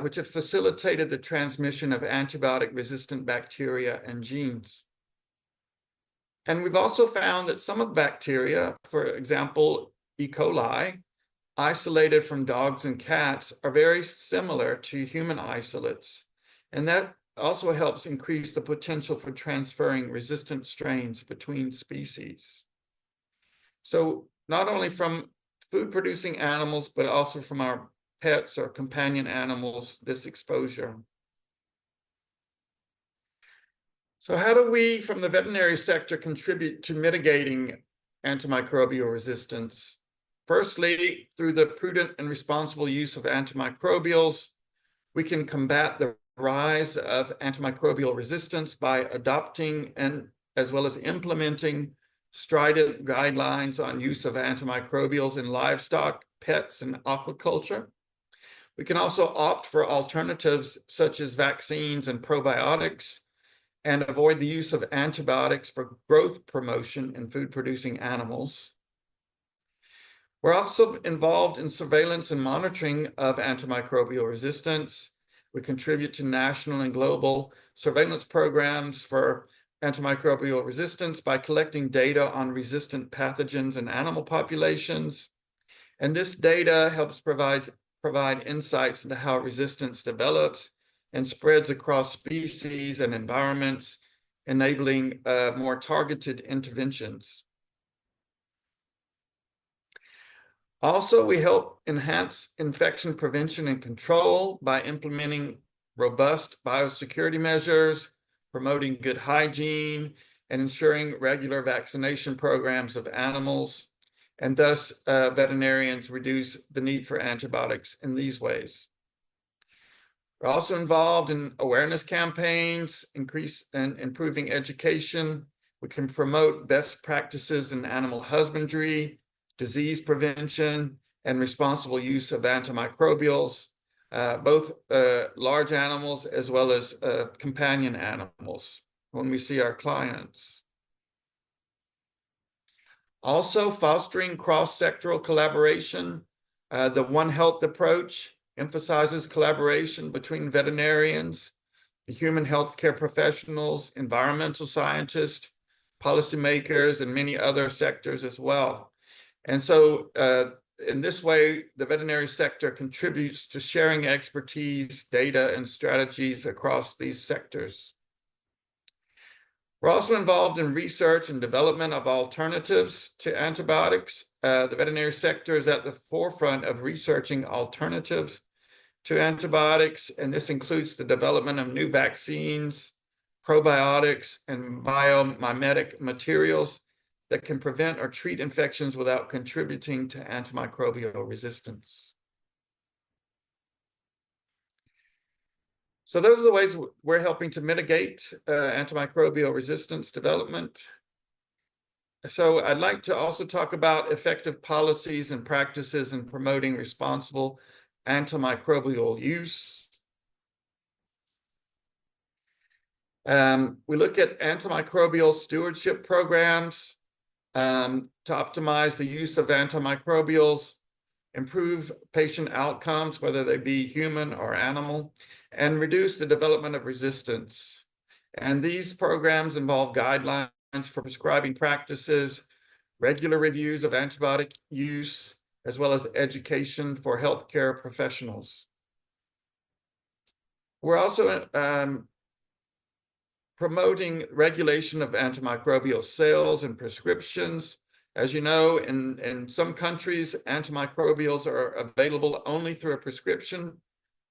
E: which have facilitated the transmission of antibiotic-resistant bacteria and genes. And we've also found that some of the bacteria, for example, E. coli, isolated from dogs and cats, are very similar to human isolates. And that also helps increase the potential for transferring resistant strains between species. So not only from food-producing animals, but also from our pets or companion animals, this exposure. So how do we, from the veterinary sector, contribute to mitigating antimicrobial resistance? Firstly, through the prudent and responsible use of antimicrobials, we can combat the rise of antimicrobial resistance by adopting and as well as implementing strident guidelines on use of antimicrobials in livestock, pets, and aquaculture. We can also opt for alternatives such as vaccines and probiotics, and avoid the use of antibiotics for growth promotion in food-producing animals. We're also involved in surveillance and monitoring of antimicrobial resistance. We contribute to national and global surveillance programs for antimicrobial resistance by collecting data on resistant pathogens in animal populations. And this data helps provide insights into how resistance develops and spreads across species and environments, enabling more targeted interventions. Also, we help enhance infection prevention and control by implementing robust biosecurity measures, promoting good hygiene, and ensuring regular vaccination programs of animals. And thus, veterinarians reduce the need for antibiotics in these ways. We're also involved in awareness campaigns, improving education We can promote best practices in animal husbandry, disease prevention, and responsible use of antimicrobials, both large animals as well as companion animals when we see our clients. Also, fostering cross-sectoral collaboration. The One Health approach emphasizes collaboration between veterinarians, the human healthcare professionals, environmental scientists, policymakers, and many other sectors as well. And so in this way, the veterinary sector contributes to sharing expertise, data, and strategies across these sectors. We're also involved in research and development of alternatives to antibiotics. The veterinary sector is at the forefront of researching alternatives to antibiotics, and this includes the development of new vaccines, probiotics, and biomimetic materials that can prevent or treat infections without contributing to antimicrobial resistance. So those are the ways we're helping to mitigate antimicrobial resistance development. So I'd like to also talk about effective policies and practices in promoting responsible antimicrobial use. We look at antimicrobial stewardship programs to optimize the use of antimicrobials, improve patient outcomes, whether they be human or animal, and reduce the development of resistance. And these programs involve guidelines for prescribing practices, regular reviews of antibiotic use, as well as education for healthcare professionals. We're also promoting regulation of antimicrobial sales and prescriptions. As you know, in some countries, antimicrobials are available only through a prescription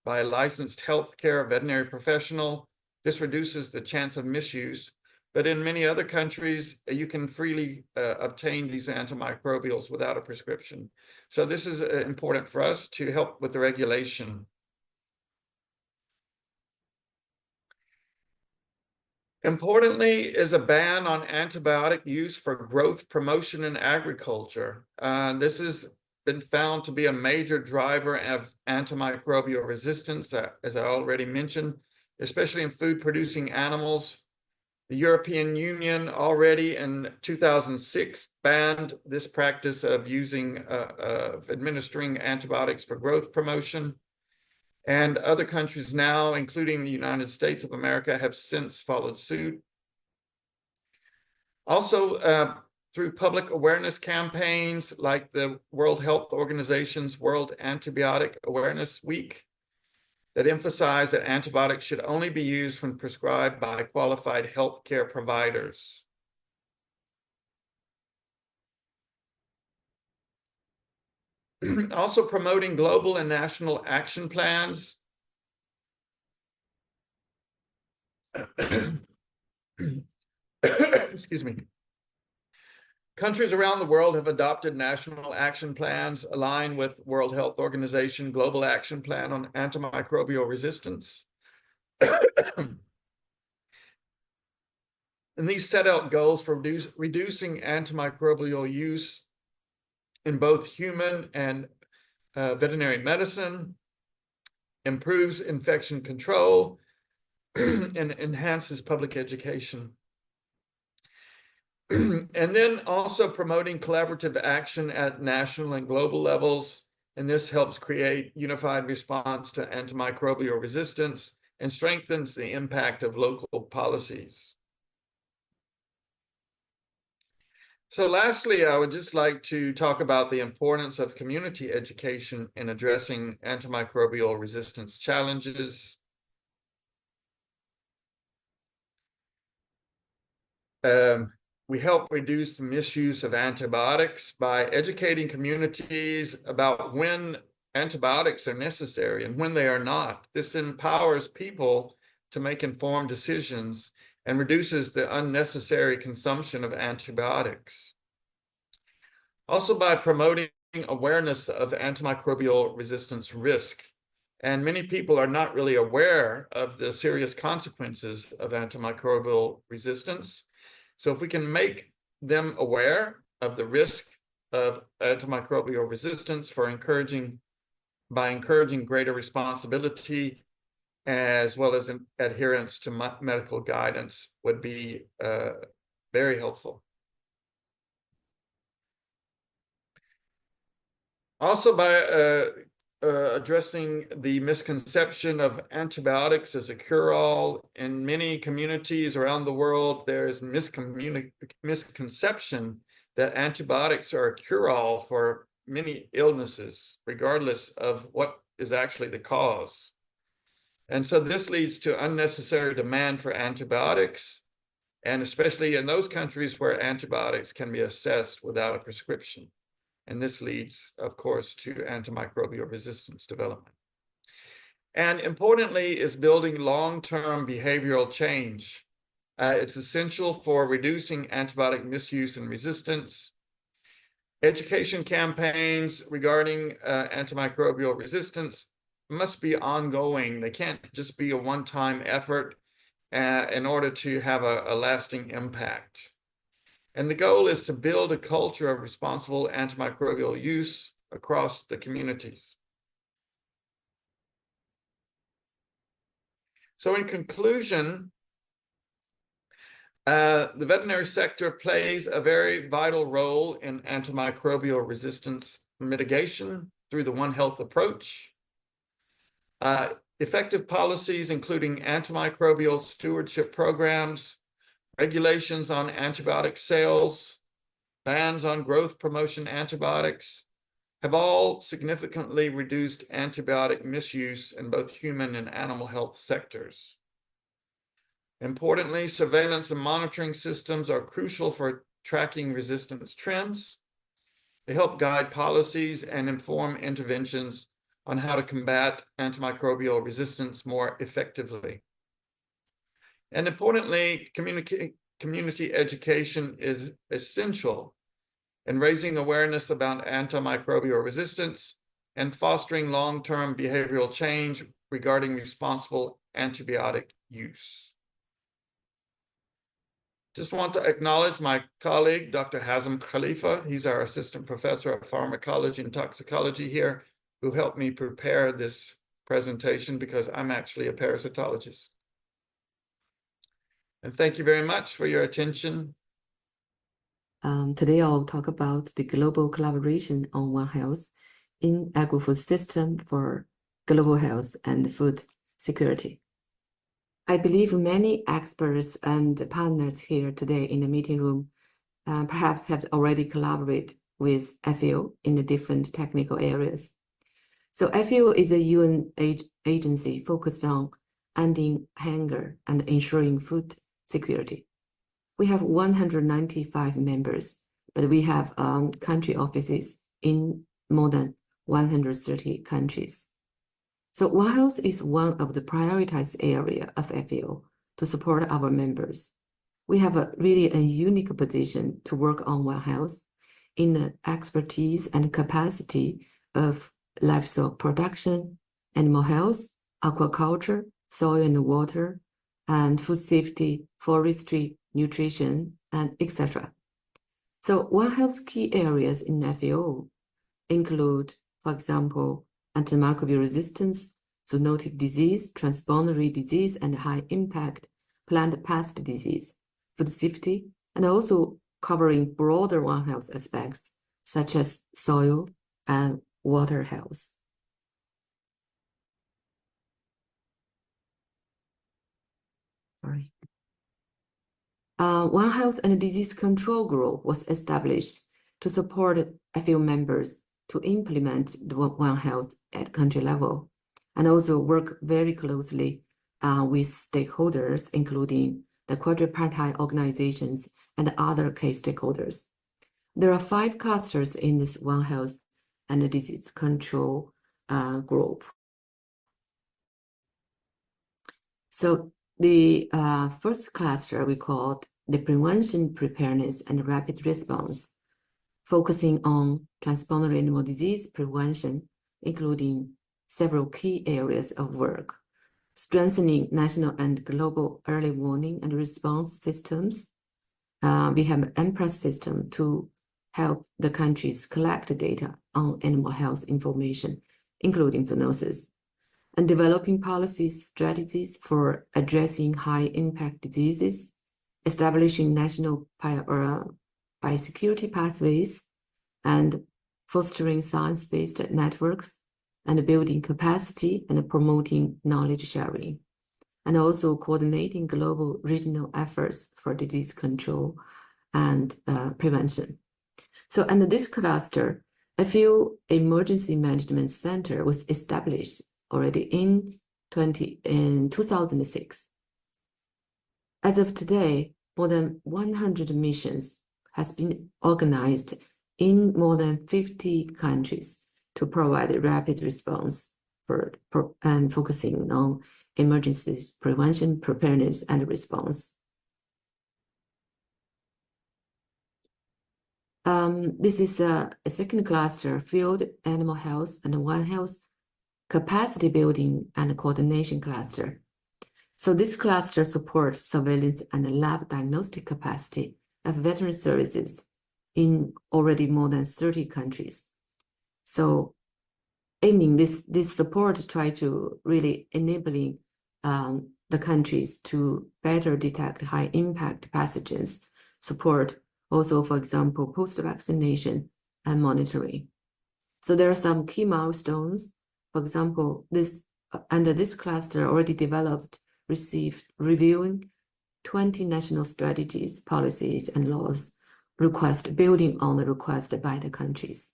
E: by a licensed healthcare veterinary professional. This reduces the chance of misuse. But in many other countries, you can freely obtain these antimicrobials without a prescription. So this is important for us to help with the regulation. Importantly is a ban on antibiotic use for growth promotion in agriculture. This has been found to be a major driver of antimicrobial resistance, as I already mentioned, especially in food-producing animals. The European Union already in 2006 banned this practice of administering antibiotics for growth promotion. And other countries now, including the United States of America, have since followed suit. Also, through public awareness campaigns like the World Health Organization's World Antibiotic Awareness Week that emphasize that antibiotics should only be used when prescribed by qualified healthcare providers. Also promoting global and national action plans. Excuse me. Countries around the world have adopted national action plans aligned with World Health Organization Global Action Plan on Antimicrobial Resistance. And these set out goals for reducing antimicrobial use in both human and veterinary medicine, improves infection control, and enhances public education. And then also promoting collaborative action at national and global levels. And this helps create unified response to antimicrobial resistance and strengthens the impact of local policies. So lastly, I would just like to talk about the importance of community education in addressing antimicrobial resistance challenges. We help reduce the misuse of antibiotics by educating communities about when antibiotics are necessary and when they are not. This empowers people to make informed decisions and reduces the unnecessary consumption of antibiotics. Also by promoting awareness of antimicrobial resistance risk. And many people are not really aware of the serious consequences of antimicrobial resistance. So if we can make them aware of the risk of antimicrobial resistance by encouraging greater responsibility as well as adherence to medical guidance would be very helpful. Also, by addressing the misconception of antibiotics as a cure-all, in many communities around the world, there's misconception that antibiotics are a cure-all for many illnesses, regardless of what is actually the cause. And so this leads to unnecessary demand for antibiotics, and especially in those countries where antibiotics can be assessed without a prescription. And this leads, of course, to antimicrobial resistance development. And importantly is building long-term behavioral change. It's essential for reducing antibiotic misuse and resistance. Education campaigns regarding antimicrobial resistance must be ongoing. They can't just be a one-time effort in order to have a lasting impact. And the goal is to build a culture of responsible antimicrobial use across the communities. So in conclusion, the veterinary sector plays a very vital role in antimicrobial resistance mitigation through the One Health approach. Effective policies, including antimicrobial stewardship programs, regulations on antibiotic sales, bans on growth promotion antibiotics, have all significantly reduced antibiotic misuse in both human and animal health sectors. Importantly, surveillance and monitoring systems are crucial for tracking resistance trends. They help guide policies and inform interventions on how to combat antimicrobial resistance more effectively. And importantly, community education is essential in raising awareness about antimicrobial resistance and fostering long-term behavioral change regarding responsible antibiotic use. Just want to acknowledge my colleague, Dr. Hazem Khalifa. He's our assistant professor of pharmacology and toxicology here, who helped me prepare this presentation because I'm actually a parasitologist. And thank you very much for your attention.
F: Today I'll talk about the global collaboration on One Health in agri-food system for global health and food security. I believe many experts and partners here today in the meeting room perhaps have already collaborated with FAO in the different technical areas. So FAO is a UN agency focused on ending hunger and ensuring food security. We have 195 members, but we have country offices in more than 130 countries. So One Health is one of the prioritized areas of FAO to support our members. We have really a unique position to work on One Health in the expertise and capacity of livestock production, animal health, aquaculture, soil and water, and food safety, forestry, nutrition, and etc. So One Health's key areas in FAO include, for example, antimicrobial resistance, zoonotic disease, transboundary disease, and high-impact plant pest disease, food safety, and also covering broader One Health aspects such as soil and water health. Sorry. One Health and Disease Control Group was established to support FAO members to implement the One Health at country level, and also work very closely with stakeholders, including the quadripartite organizations and other key stakeholders. There are 5 clusters in this One Health and Disease Control group. So the first cluster we called the prevention, preparedness, and rapid response, focusing on transboundary animal disease prevention, including several key areas of work, strengthening national and global early warning and response systems, we have an Mpox system to help the countries collect data on animal health information, including zoonosis, and developing policies, strategies for addressing high-impact diseases, establishing national biosecurity pathways, and fostering science-based networks, and building capacity and promoting knowledge sharing, and also coordinating global regional efforts for disease control and prevention. So under this cluster, a FAO Emergency Management Center was established already in 2006. As of today, more than 100 missions has been organized in more than 50 countries to provide rapid response and focusing on emergencies, prevention, preparedness, and response. This is a second cluster, field animal health and One Health capacity building and coordination cluster. So this cluster supports surveillance and lab diagnostic capacity of veterinary services in already more than 30 countries. So aiming this support try to really enabling the countries to better detect high impact pathogens, support also, for example, post-vaccination and monitoring. So there are some key milestones. For example, under this cluster already developed, received, reviewing 20 national strategies, policies, and laws, building on the request by the countries.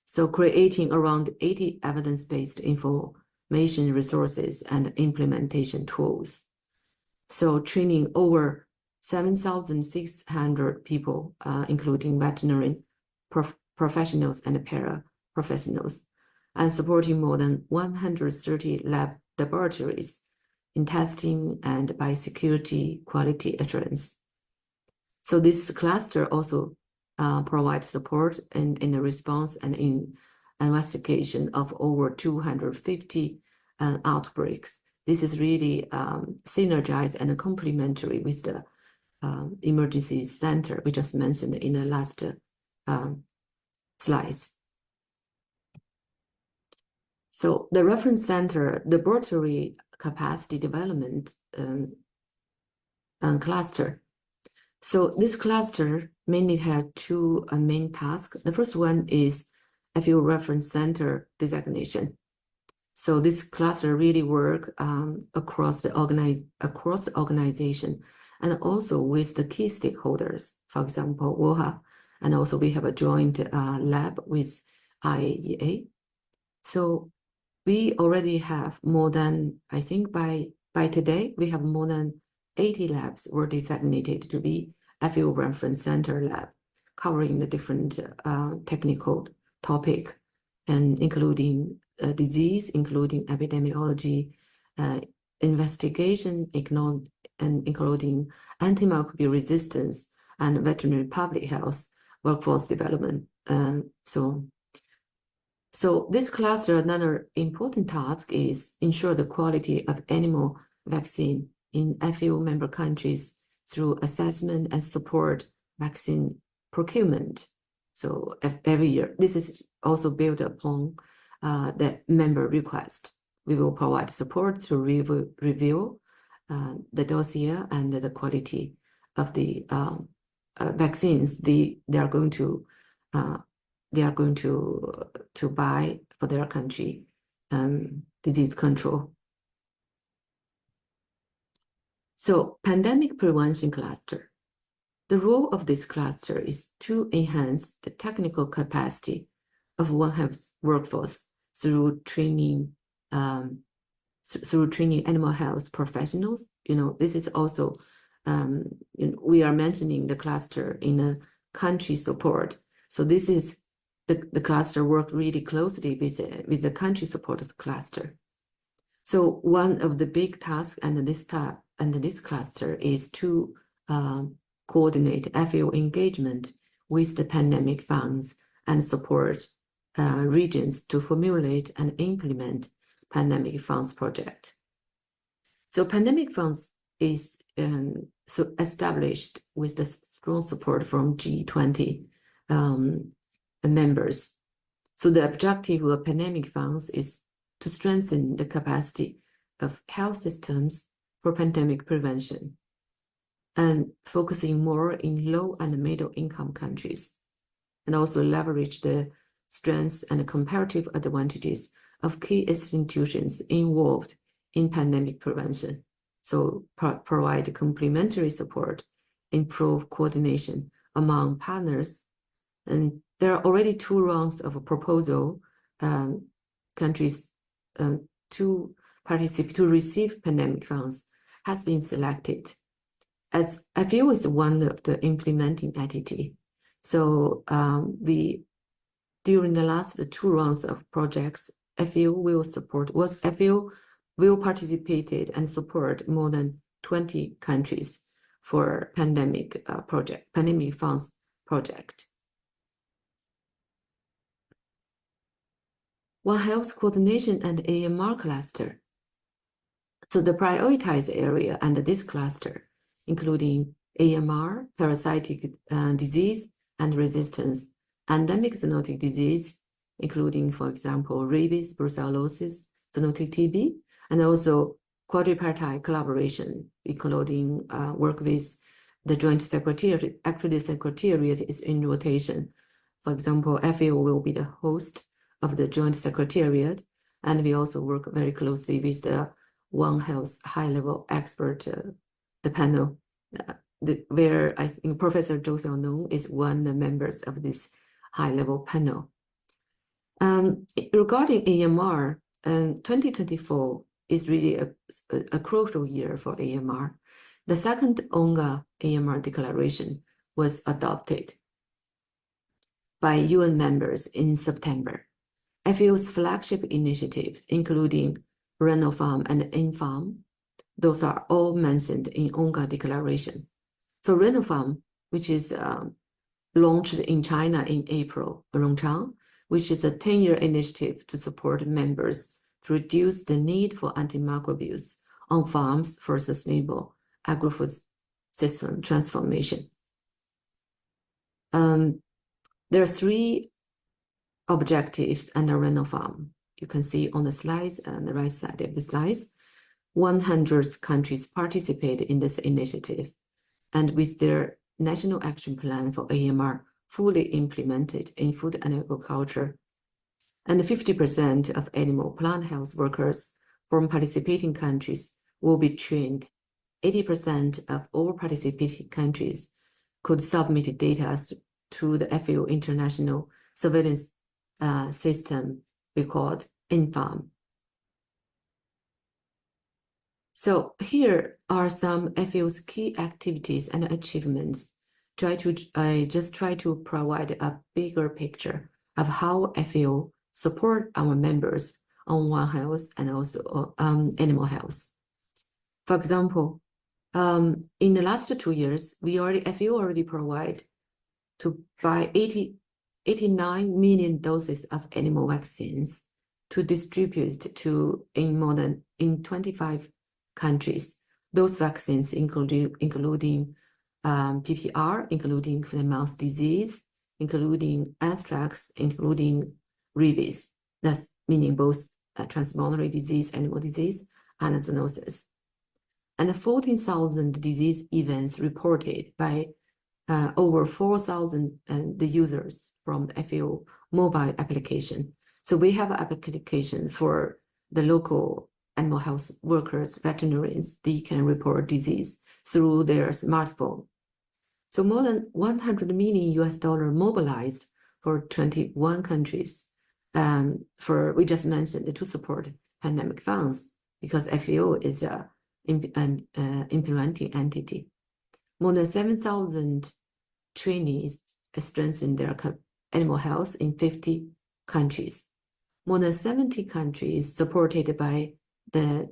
F: So creating around 80 evidence-based information resources and implementation tools. So training over 7,600 people, including veterinary professionals and para-professionals, and supporting more than 130 laboratories in testing and biosecurity quality assurance. So this cluster also provides support in the response and in investigation of over 250 outbreaks. This is really synergized and complementary with the emergency center we just mentioned in the last slides. So the reference center, laboratory capacity development cluster. So this cluster mainly has two main tasks. The first one is a FAO reference center designation. So this cluster really work across the organization and also with the key stakeholders, for example, WFPHA, and also we have a joint lab with IAEA. So we already have more than, I think by today, we have more than 80 labs were designated to be FAO reference center lab, covering the different technical topic, and including disease, including epidemiology, investigation, and including antimicrobial resistance and veterinary public health, workforce development, so on. So this cluster, another important task is ensure the quality of animal vaccine in FAO member countries through assessment and support vaccine procurement. So every year, this is also built upon the member request. We will provide support to review the dossier and the quality of the vaccines they are going to buy for their country disease control. So pandemic prevention cluster. The role of this cluster is to enhance the technical capacity of One Health workforce through training animal health professionals. This is also we are mentioning the cluster in a country support. So this is the cluster worked really closely with the country support cluster. So one of the big tasks under this cluster is to coordinate FAO engagement with the pandemic funds and support regions to formulate and implement pandemic funds project. So pandemic funds is established with the strong support from G20 members. So the objective of pandemic funds is to strengthen the capacity of health systems for pandemic prevention and focusing more in low and middle income countries, and also leverage the strengths and comparative advantages of key institutions involved in pandemic prevention. So provide complementary support, improve coordination among partners. And there are already 2 rounds of a proposal countries to receive pandemic funds has been selected. As FAO is one of the implementing entity. So during the last 2 rounds of projects, FAO will participate and support more than 20 countries for pandemic funds project. One Health coordination and AMR cluster. So the prioritized area under this cluster, including AMR, parasitic disease and resistance, endemic zoonotic disease, including, for example, rabies, brucellosis, zoonotic TB, and also quadripartite collaboration, including work with the Joint Secretariat. Actually, the Secretariat is in rotation. For example, FAO will be the host of the Joint Secretariat, and we also work very closely with the One Health high-level expert, the panel, where I think Professor Zhou Xiaonong is one of the members of this high-level panel. Regarding AMR, 2024 is really a crucial year for AMR. The second UNGA AMR declaration was adopted by UN members in September. FAO's flagship initiatives, including RENOFARM and INFARM, those are all mentioned in UNGA declaration. So RENOFARM, which is launched in China in April, Rongchang, which is a 10-year initiative to support members to reduce the need for antimicrobials on farms for sustainable agri-food system transformation. There are 3 objectives under RENOFARM. You can see on the slides on the right side of the slides. 100 countries participate in this initiative, and with their national action plan for AMR fully implemented in food and agriculture, and 50% of animal plant health workers from participating countries will be trained. 80% of all participating countries could submit data to the FAO international surveillance system we called INFARM. So here are some FAO's key activities and achievements. I just try to provide a bigger picture of how FAO support our members on One Health and also animal health. For example, in the last 2 years, FAO already provide to buy 89 million doses of animal vaccines to distribute in 25 countries. Those vaccines including PPR, including foot-and-mouth disease, including anthrax, including rabies. That's meaning both transboundary disease, animal disease, and zoonosis. And 14,000 disease events reported by over 4,000 the users from the FAO mobile application. So we have an application for the local animal health workers, veterinarians. They can report disease through their smartphone. So more than $100 million mobilized for 21 countries we just mentioned to support pandemic funds, because FAO is an implementing entity. More than 7,000 trainees strengthen their animal health in 50 countries. More than 70 countries supported by the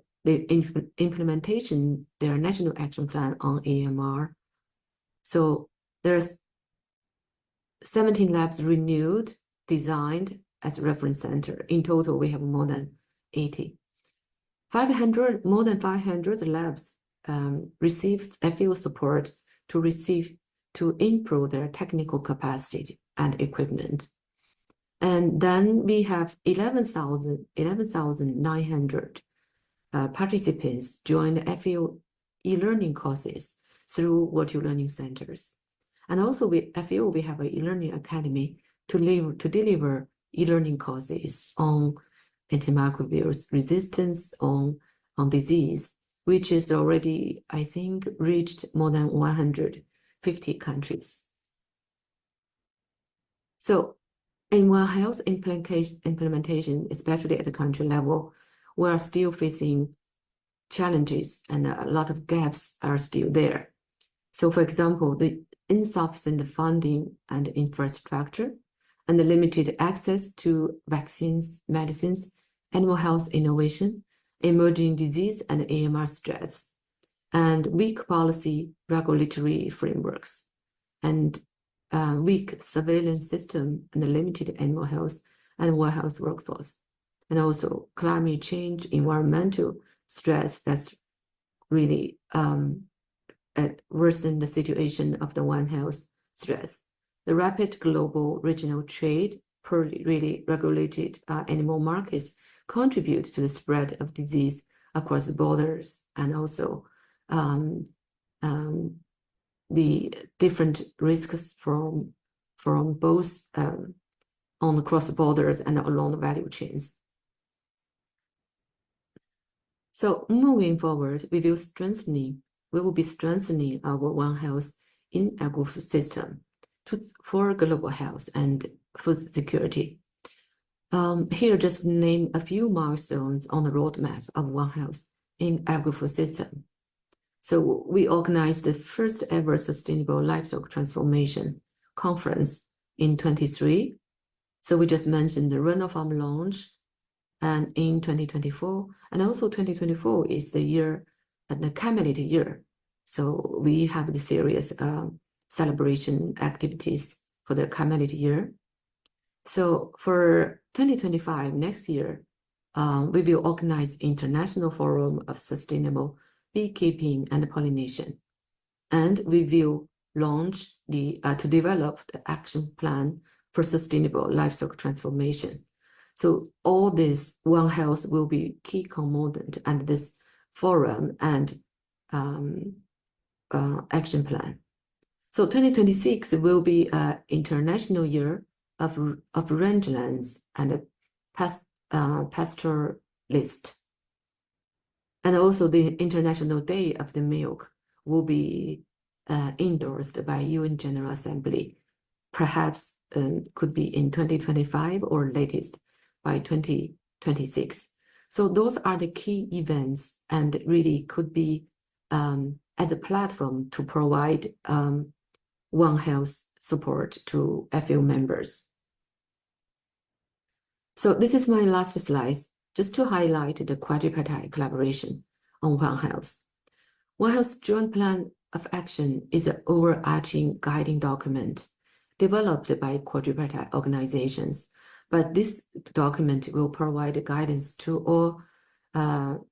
F: implementation, their national action plan on AMR. So there's 17 labs renewed, designed as reference center. In total, we have more than 80. More than 500 labs received FAO support to to improve their technical capacity and equipment. And then we have 11,900 participants join the FAO e-learning courses through virtual learning centers. And also with FAO, we have an e-learning academy to deliver e-learning courses on antimicrobial resistance, on disease, which is already, I think, reached more than 150 countries. So in One Health implementation, especially at the country level, we are still facing challenges and a lot of gaps are still there. So for example, the insufficient funding and infrastructure and the limited access to vaccines, medicines, animal health innovation, emerging disease and AMR threats, and weak policy regulatory frameworks, and weak surveillance system and the limited animal health and One Health workforce, and also climate change, environmental stress that's really worsen the situation of the One Health stress. The rapid global regional trade, poorly really regulated animal markets contribute to the spread of disease across borders, and also the different risks from both on the cross borders and along the value chains. So moving forward, we will be strengthening our One Health in agri-food system for global health and food security. Here, just name a few milestones on the roadmap of One Health in agri-food system. So we organized the first ever Sustainable Livestock Transformation Conference in 2023. So we just mentioned the Rural Farm launch, and in 2024, and also 2024 is the year and the camelid year. So we have the serious celebration activities for the camelid year. So for 2025, next year, we will organize International Forum of Sustainable Beekeeping and Pollination. And we will launch to develop the action plan for sustainable livestock transformation. So all this One Health will be key component and this forum and action plan. So 2026 will be an international year of rangelands and pastoralist. And also the International Day of the Milk will be endorsed by UN General Assembly, perhaps could be in 2025 or latest by 2026. So those are the key events and really could be as a platform to provide One Health support to FAO members. So this is my last slide, just to highlight the quadripartite collaboration on One Health. One Health Joint Plan of Action is an overarching guiding document developed by quadripartite organizations, but this document will provide guidance to all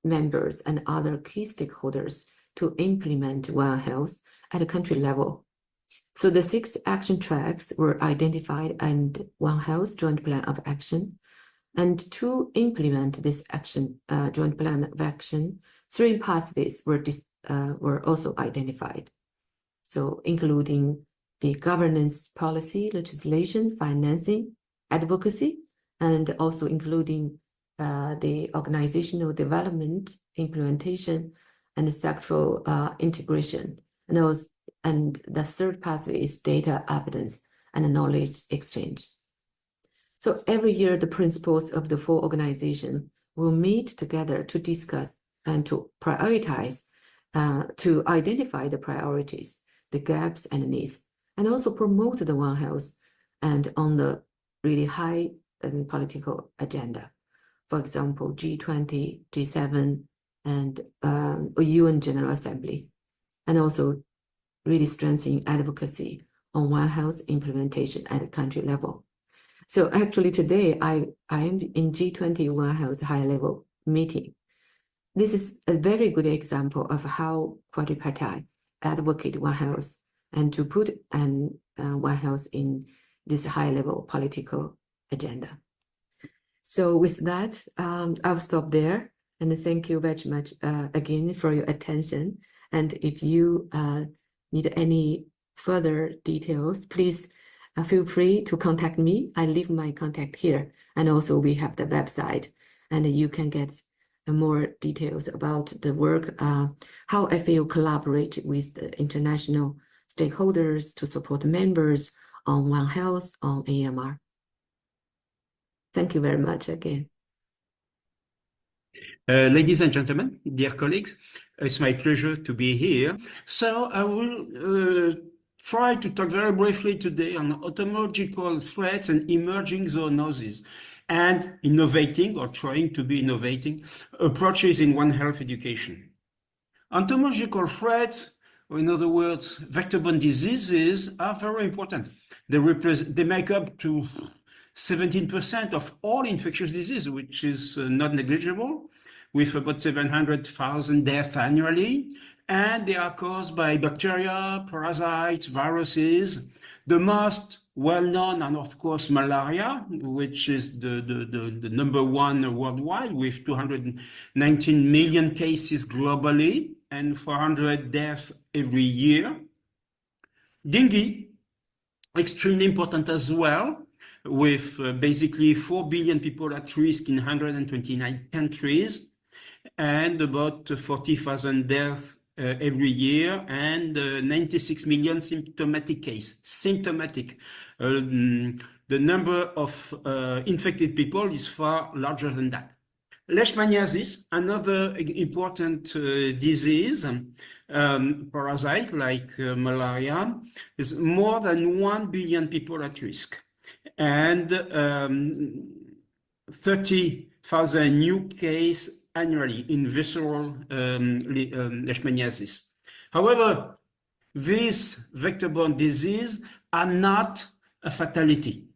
F: members and other key stakeholders to implement One Health at a country level. So the 6 action tracks were identified and One Health Joint Plan of Action. And to implement this action, joint plan of action, 3 pathways were also identified. So including the governance, policy, legislation, financing, advocacy, and also including the organizational development, implementation, and sectoral integration. And the 3rd pathway is data evidence and knowledge exchange. So every year, the principals of the 4 organizations will meet together to discuss and to prioritize, to identify the priorities, the gaps and needs, and also promote the One Health and on the really high and political agenda. For example, G20, G7, and UN General Assembly, and also really strengthening advocacy on One Health implementation at the country level. So actually today, I am in G20 One Health high-level meeting. This is a very good example of how quadripartite advocate One Health and to put One Health in this high-level political agenda. So with that, I'll stop there, and thank you very much again for your attention. And if you need any further details, please feel free to contact me. I leave my contact here, and also we have the website, and you can get more details about the work, how FAO collaborate with the international stakeholders to support members on One Health, on AMR. Thank you very much again.
G: Ladies and gentlemen, dear colleagues, it's my pleasure to be here. So I will try to talk very briefly today on entomological threats and emerging zoonoses and innovating or trying to be innovating approaches in One Health education. Entomological threats, or in other words, vector-borne diseases, are very important. They make up to 17% of all infectious disease, which is not negligible, with about 700,000 deaths annually, and they are caused by bacteria, parasites, viruses. The most well-known, and of course, malaria, which is the number one worldwide, with 219 million cases globally and 400 deaths every year. Dengue, extremely important as well, with basically 4 billion people at risk in 129 countries, and about 40,000 deaths every year, and 96 million symptomatic cases. Symptomatic. The number of infected people is far larger than that. Leishmaniasis, another important disease, parasite like malaria, is more than 1 billion people at risk, and 30,000 new cases annually in visceral leishmaniasis. However, these vector-borne diseases are not a fatality.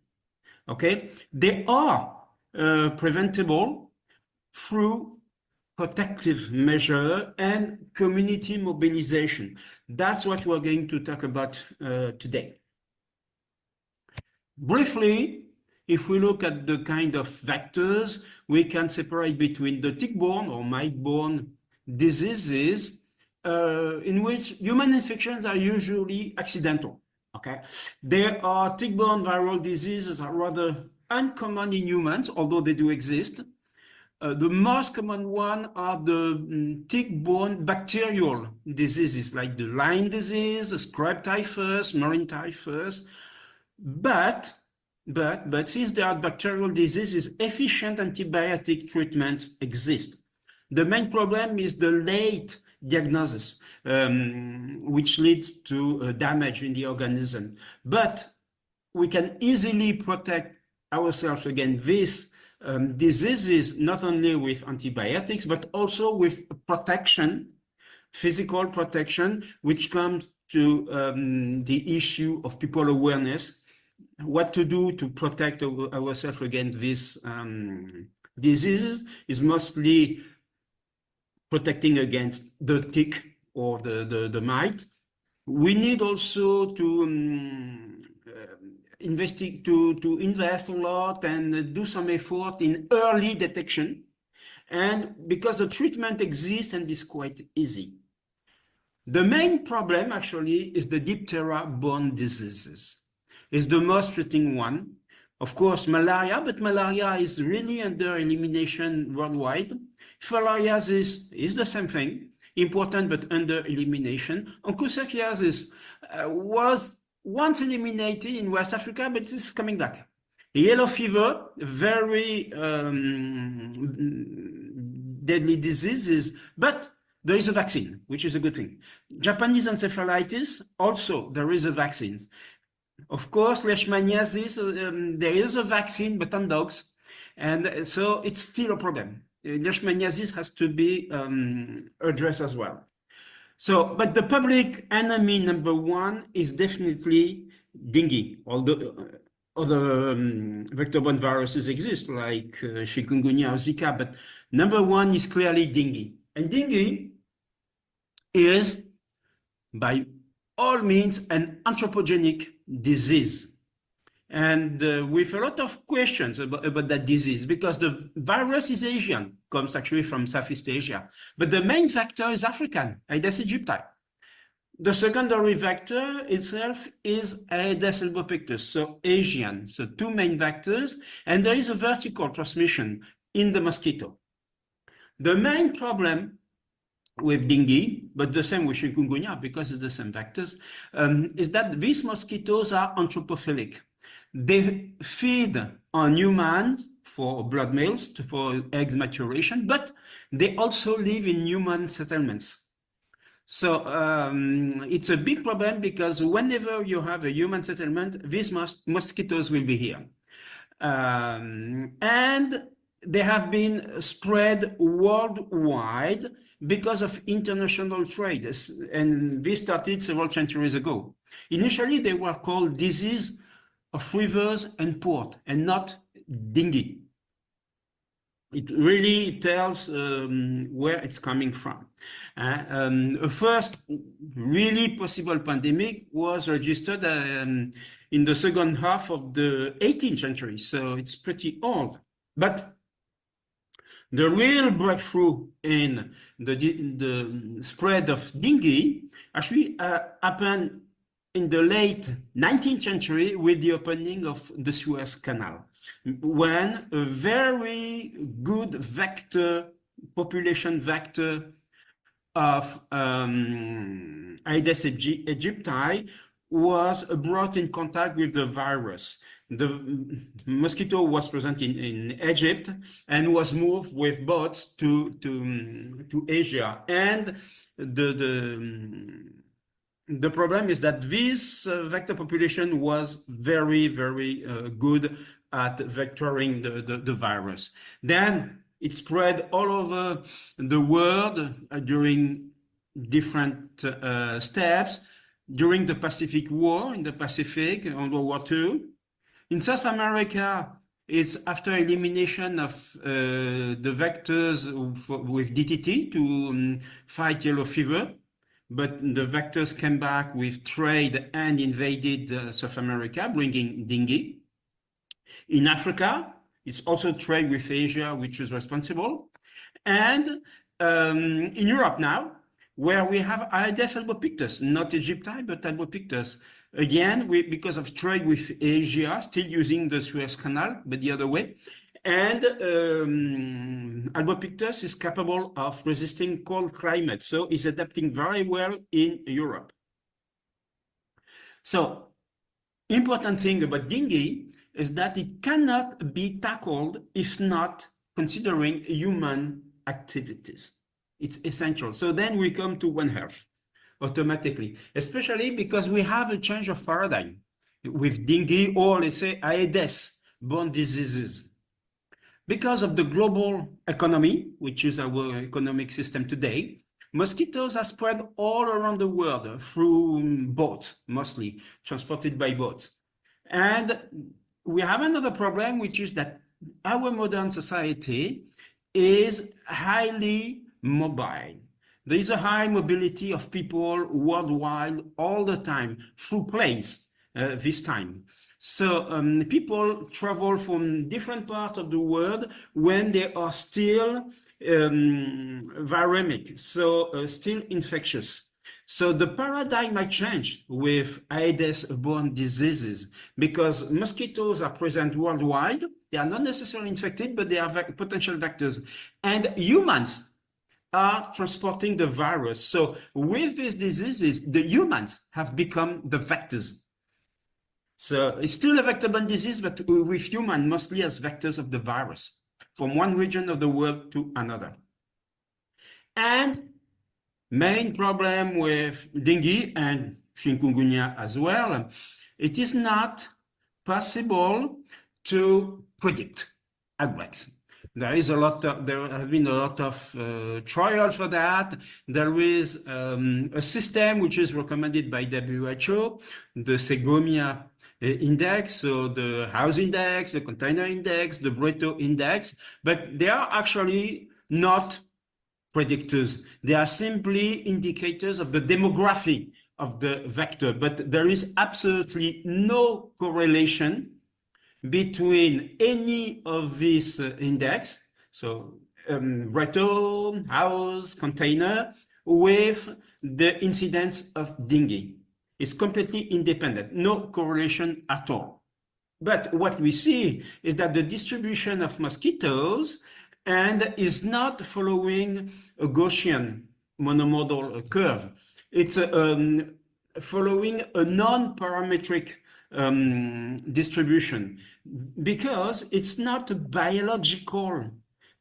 G: Okay, they are preventable through protective measure and community mobilization. That's what we're going to talk about today. Briefly, if we look at the kind of vectors, we can separate between the tick-borne or mite-borne diseases in which human infections are usually accidental. Okay, there are tick-borne viral diseases are rather uncommon in humans, although they do exist. The most common one are the tick-borne bacterial diseases like the Lyme disease, scrub typhus, marine typhus. But since there are bacterial diseases, efficient antibiotic treatments exist. The main problem is the late diagnosis, which leads to damage in the organism. But we can easily protect ourselves against these diseases, not only with antibiotics, but also with protection, physical protection, which comes to the issue of people awareness, what to do to protect ourselves against these diseases is mostly protecting against the tick or the mite. We need also to invest a lot and do some effort in early detection, and because the treatment exists and is quite easy. The main problem actually is the diphtheria-borne diseases. It's the most threatening one. Of course, malaria, but malaria is really under elimination worldwide. Filariasis is the same thing, important but under elimination. Onchocerciasis was once eliminated in West Africa, but it's coming back. Yellow fever, very deadly diseases, but there is a vaccine, which is a good thing. Japanese encephalitis, also there is a vaccine. Of course, leishmaniasis, there is a vaccine, but on dogs, and so it's still a problem. Leishmaniasis has to be addressed as well. So, but the public enemy number one is definitely dengue, although other vector-borne viruses exist like chikungunya or Zika, but number one is clearly dengue. And dengue is, by all means an anthropogenic disease. And with a lot of questions about that disease, because the virus is Asian, comes actually from Southeast Asia, but the main vector is African, Aedes aegypti. The secondary vector itself is Aedes albopictus, so Asian, so two main vectors, and there is a vertical transmission in the mosquito. The main problem with dengue, but the same with chikungunya because it's the same vectors, is that these mosquitoes are anthropophilic. They feed on humans for blood meals, for eggs maturation, but they also live in human settlements. So it's a big problem because whenever you have a human settlement, these mosquitoes will be here. And they have been spread worldwide because of international trade. And this started several centuries ago. Initially, they were called disease of rivers and port and not dengue. It really tells where it's coming from. First really possible pandemic was registered in the second half of the 18th century, so it's pretty old. But the real breakthrough in the spread of dengue actually happened in the late 19th century with the opening of the Suez Canal, when a very good vector, population vector of Aedes aegypti was brought in contact with the virus. The mosquito was present in Egypt and was moved with boats to Asia. And the problem is that this vector population was very, very good at vectoring the virus. Then it spread all over the world during different steps. During the Pacific War, in the Pacific, World War II. In South America, it's after elimination of the vectors with DTT to fight yellow fever. But the vectors came back with trade and invaded South America, bringing dengue. In Africa, it's also trade with Asia, which is responsible. And in Europe now, where we have Aedes albopictus, not aegypti, but albopictus. Again, because of trade with Asia, still using the Suez Canal, but the other way. And albopictus is capable of resisting cold climate, so is adapting very well in Europe. So, important thing about dengue is that it cannot be tackled if not considering human activities. It's essential. So then we come to One Health automatically, especially because we have a change of paradigm with dengue or let's say Aedes-borne diseases. Because of the global economy, which is our economic system today, mosquitoes are spread all around the world through boats, mostly transported by boats. And we have another problem, which is that our modern society is highly mobile. There is a high mobility of people worldwide all the time through planes this time. So people travel from different parts of the world when they are still viremic, so still infectious. So the paradigm might change with Aedes-borne diseases because mosquitoes are present worldwide. They are not necessarily infected, but they are potential vectors. And humans are transporting the virus. So with these diseases, the humans have become the vectors. So it's still a vector-borne disease, but with humans mostly as vectors of the virus from one region of the world to another. And main problem with dengue and chikungunya as well, it is not possible to predict outbreaks. There have been a lot of trials for that. There is a system which is recommended by WHO, the Segomia index, so the house index, the container index, the Breto index, but they are actually not predictors. They are simply indicators of the demography of the vector, but there is absolutely no correlation between any of these index, so Breton, house, container, with the incidence of dengue. It's completely independent, no correlation at all. But what we see is that the distribution of mosquitoes and is not following a Gaussian monomodal curve. It's following a non-parametric distribution because it's not a biological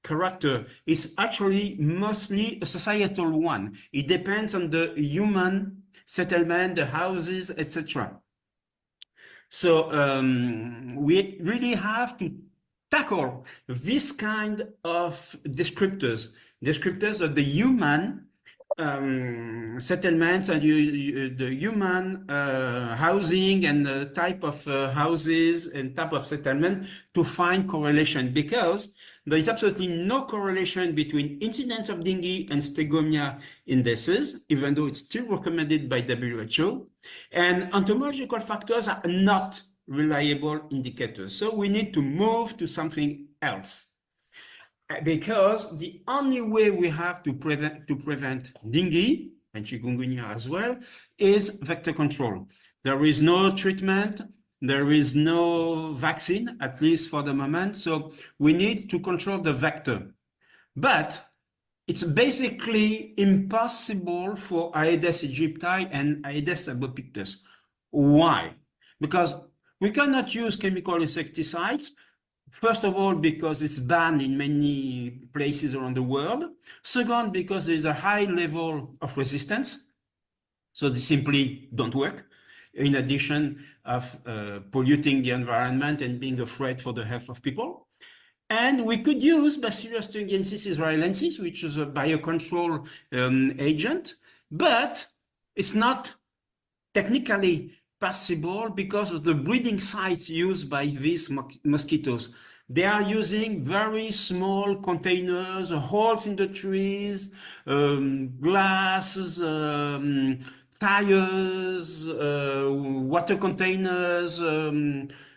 G: character. It's actually mostly a societal one. It depends on the human settlement, the houses, etc. So we really have to tackle this kind of descriptors of the human settlements and the human housing and the type of houses and type of settlement to find correlation, because there is absolutely no correlation between incidence of dengue and stegomyia indices, even though it's still recommended by WHO, and entomological factors are not reliable indicators. So we need to move to something else, because the only way we have to prevent dengue and chikungunya as well is vector control. There is no treatment, there is no vaccine, at least for the moment. So we need to control the vector. But it's basically impossible for Aedes aegypti and Aedes albopictus. Why? Because we cannot use chemical insecticides. First of all, because it's banned in many places around the world. Second, because there is a high level of resistance. So they simply don't work, in addition of polluting the environment and being a threat for the health of people. And we could use Bacillus thuringiensis israelensis, which is a biocontrol agent, but it's not technically possible because of the breeding sites used by these mosquitoes. They are using very small containers, holes in the trees, glasses, tires, water containers,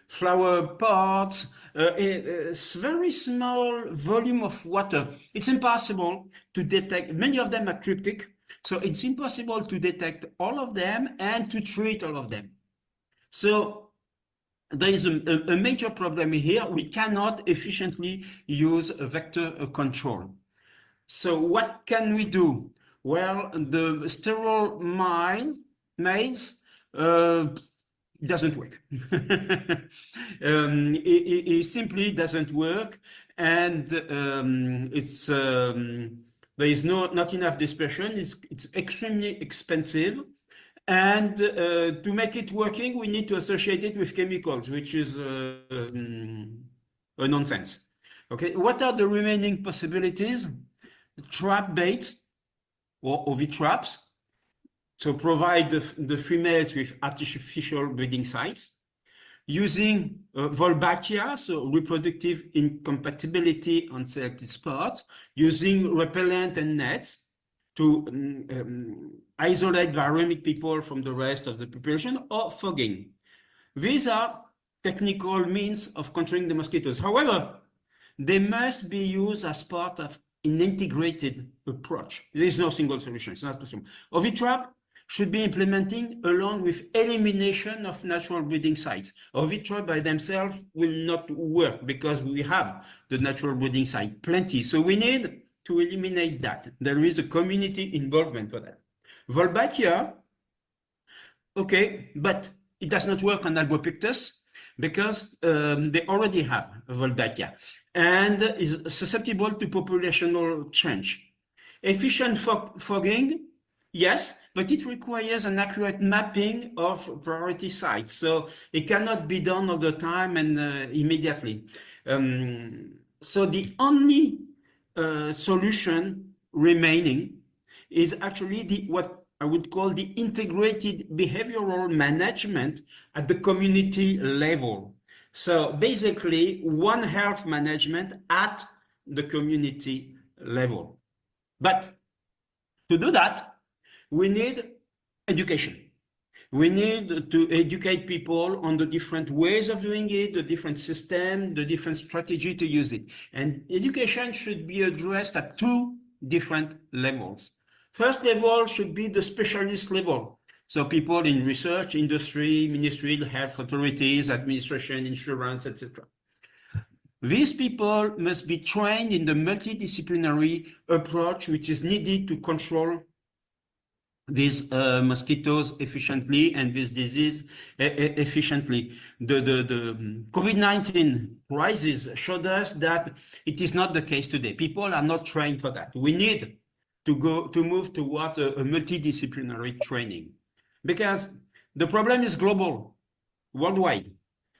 G: flower pots, a very small volume of water. It's impossible to detect. Many of them are cryptic. So it's impossible to detect all of them and to treat all of them. So there is a major problem here. We cannot efficiently use a vector control. So what can we do? Well, the sterile maize doesn't work. It simply doesn't work, and it's there is not enough dispersion. It's extremely expensive, and to make it working, we need to associate it with chemicals, which is a nonsense. Okay, what are the remaining possibilities? Trap bait or ovi traps. So provide the females with artificial breeding sites. Using Wolbachia, so reproductive incompatibility on selected spots, using repellent and nets to isolate viremic people from the rest of the population, or fogging. These are technical means of controlling the mosquitoes. However, they must be used as part of an integrated approach. There is no single solution, it's not possible. Ovitrap should be implementing along with elimination of natural breeding sites. Ovitrap by themselves will not work because we have the natural breeding site plenty. So we need to eliminate that. There is a community involvement for that. Wolbachia, okay, but it does not work on Albopictus because they already have Wolbachia and is susceptible to populational change. Efficient fogging, yes, but it requires an accurate mapping of priority sites. So it cannot be done all the time and immediately. So the only solution remaining is actually what I would call the integrated behavioral management at the community level. So basically, One Health management at the community level. But to do that, we need education. We need to educate people on the different ways of doing it, the different system, the different strategy to use it. And education should be addressed at two different levels. First level should be the specialist level. So people in research, industry, ministry, health authorities, administration, insurance, etc. These people must be trained in the multidisciplinary approach which is needed to control these mosquitoes efficiently and this disease efficiently. The COVID-19 crisis showed us that it is not the case today. People are not trained for that. We need to move towards a multidisciplinary training because the problem is global, worldwide.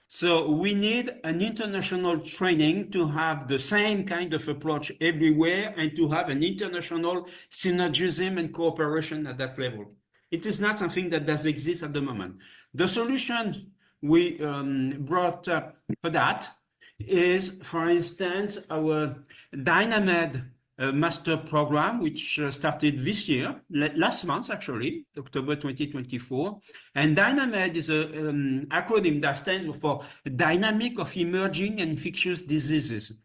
G: So we need an international training to have the same kind of approach everywhere and to have an international synergism and cooperation at that level. It is not something that does exist at the moment. The solution we brought up for that is, for instance, our Dynamed master program, which started this year, last month actually, October 2024. And Dynamed is an acronym that stands for Dynamic of Emerging and Infectious Diseases.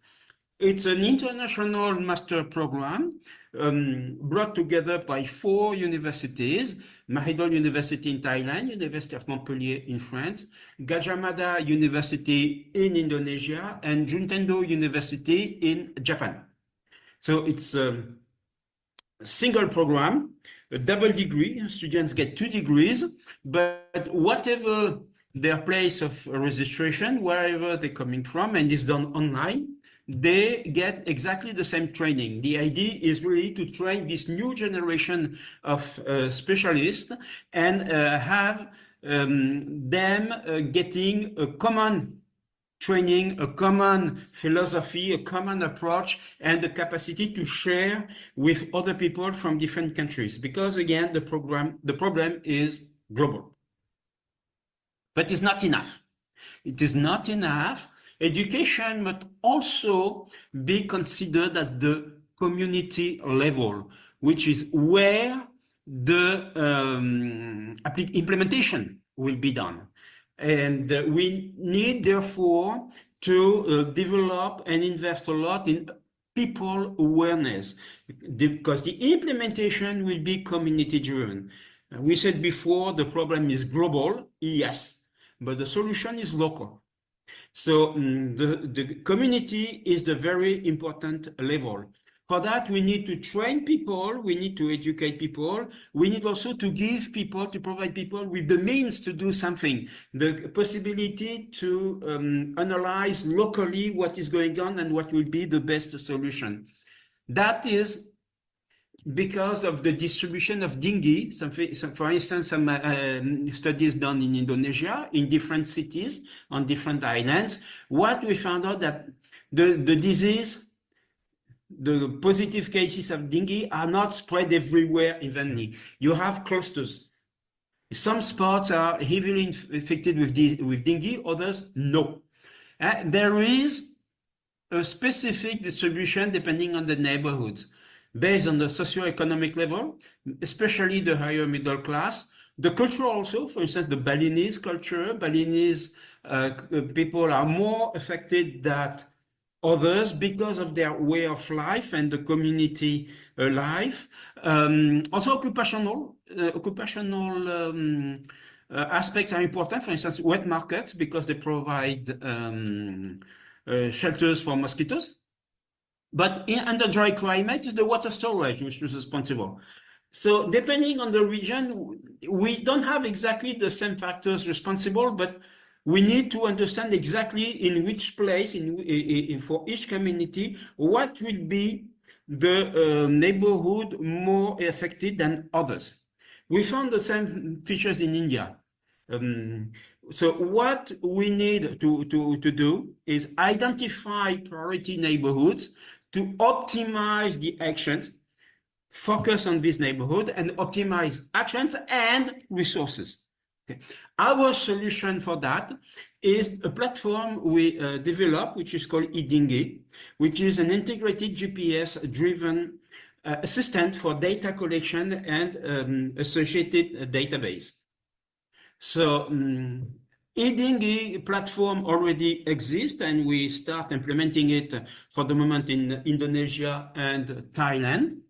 G: It's an international master program brought together by 4 universities: Mahidol University in Thailand, University of Montpellier in France, Gajah Mada University in Indonesia, and Juntendo University in Japan. So it's a single program, a double degree. Students get 2 degrees, but whatever their place of registration, wherever they're coming from, and it's done online, they get exactly the same training. The idea is really to train this new generation of specialists and have them getting a common training, a common philosophy, a common approach, and the capacity to share with other people from different countries. Because again, the problem is global. But it's not enough. It is not enough. Education must also be considered as the community level, which is where the implementation will be done. And we need, therefore, to develop and invest a lot in people awareness, because the implementation will be community-driven. We said before the problem is global, yes, but the solution is local. So the community is the very important level. For that, we need to train people, we need to educate people, we need also to give people, to provide people with the means to do something, the possibility to analyze locally what is going on and what will be the best solution. That is because of the distribution of dengue. For instance, some studies done in Indonesia, in different cities, on different islands. What we found out that the disease, the positive cases of dengue are not spread everywhere evenly. You have clusters. Some spots are heavily infected with dengue, others no. There is a specific distribution depending on the neighborhoods, based on the socioeconomic level, especially the higher middle class. The culture also, for instance, the Balinese culture, Balinese people are more affected than others because of their way of life and the community life. Also occupational aspects are important. For instance, wet markets, because they provide shelters for mosquitoes. But under dry climate is the water storage, which is responsible. So depending on the region, we don't have exactly the same factors responsible, but we need to understand exactly in which place, for each community, what will be the neighborhood more affected than others. We found the same features in India. So what we need to do is identify priority neighborhoods to optimize the actions, focus on this neighborhood, and optimize actions and resources. Okay. Our solution for that is a platform we developed, which is called eDengue, which is an integrated GPS-driven assistant for data collection and associated database. So eDengue platform already exists, and we start implementing it for the moment in Indonesia and Thailand.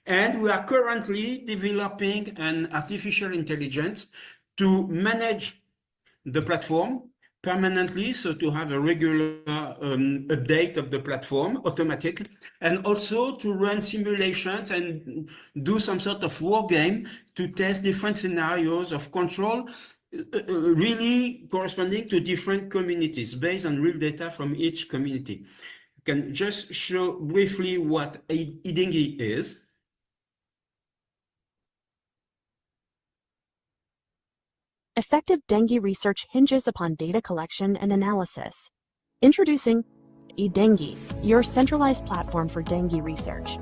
G: And we are currently developing an artificial intelligence to manage the platform permanently, so to have a regular update of the platform, automatic, and also to run simulations and do some sort of war game to test different scenarios of control, really corresponding to different communities based on real data from each community. I can just show briefly what eDengue is.
H: Effective dengue research hinges upon data collection and analysis. Introducing eDengue, your centralized platform for dengue research.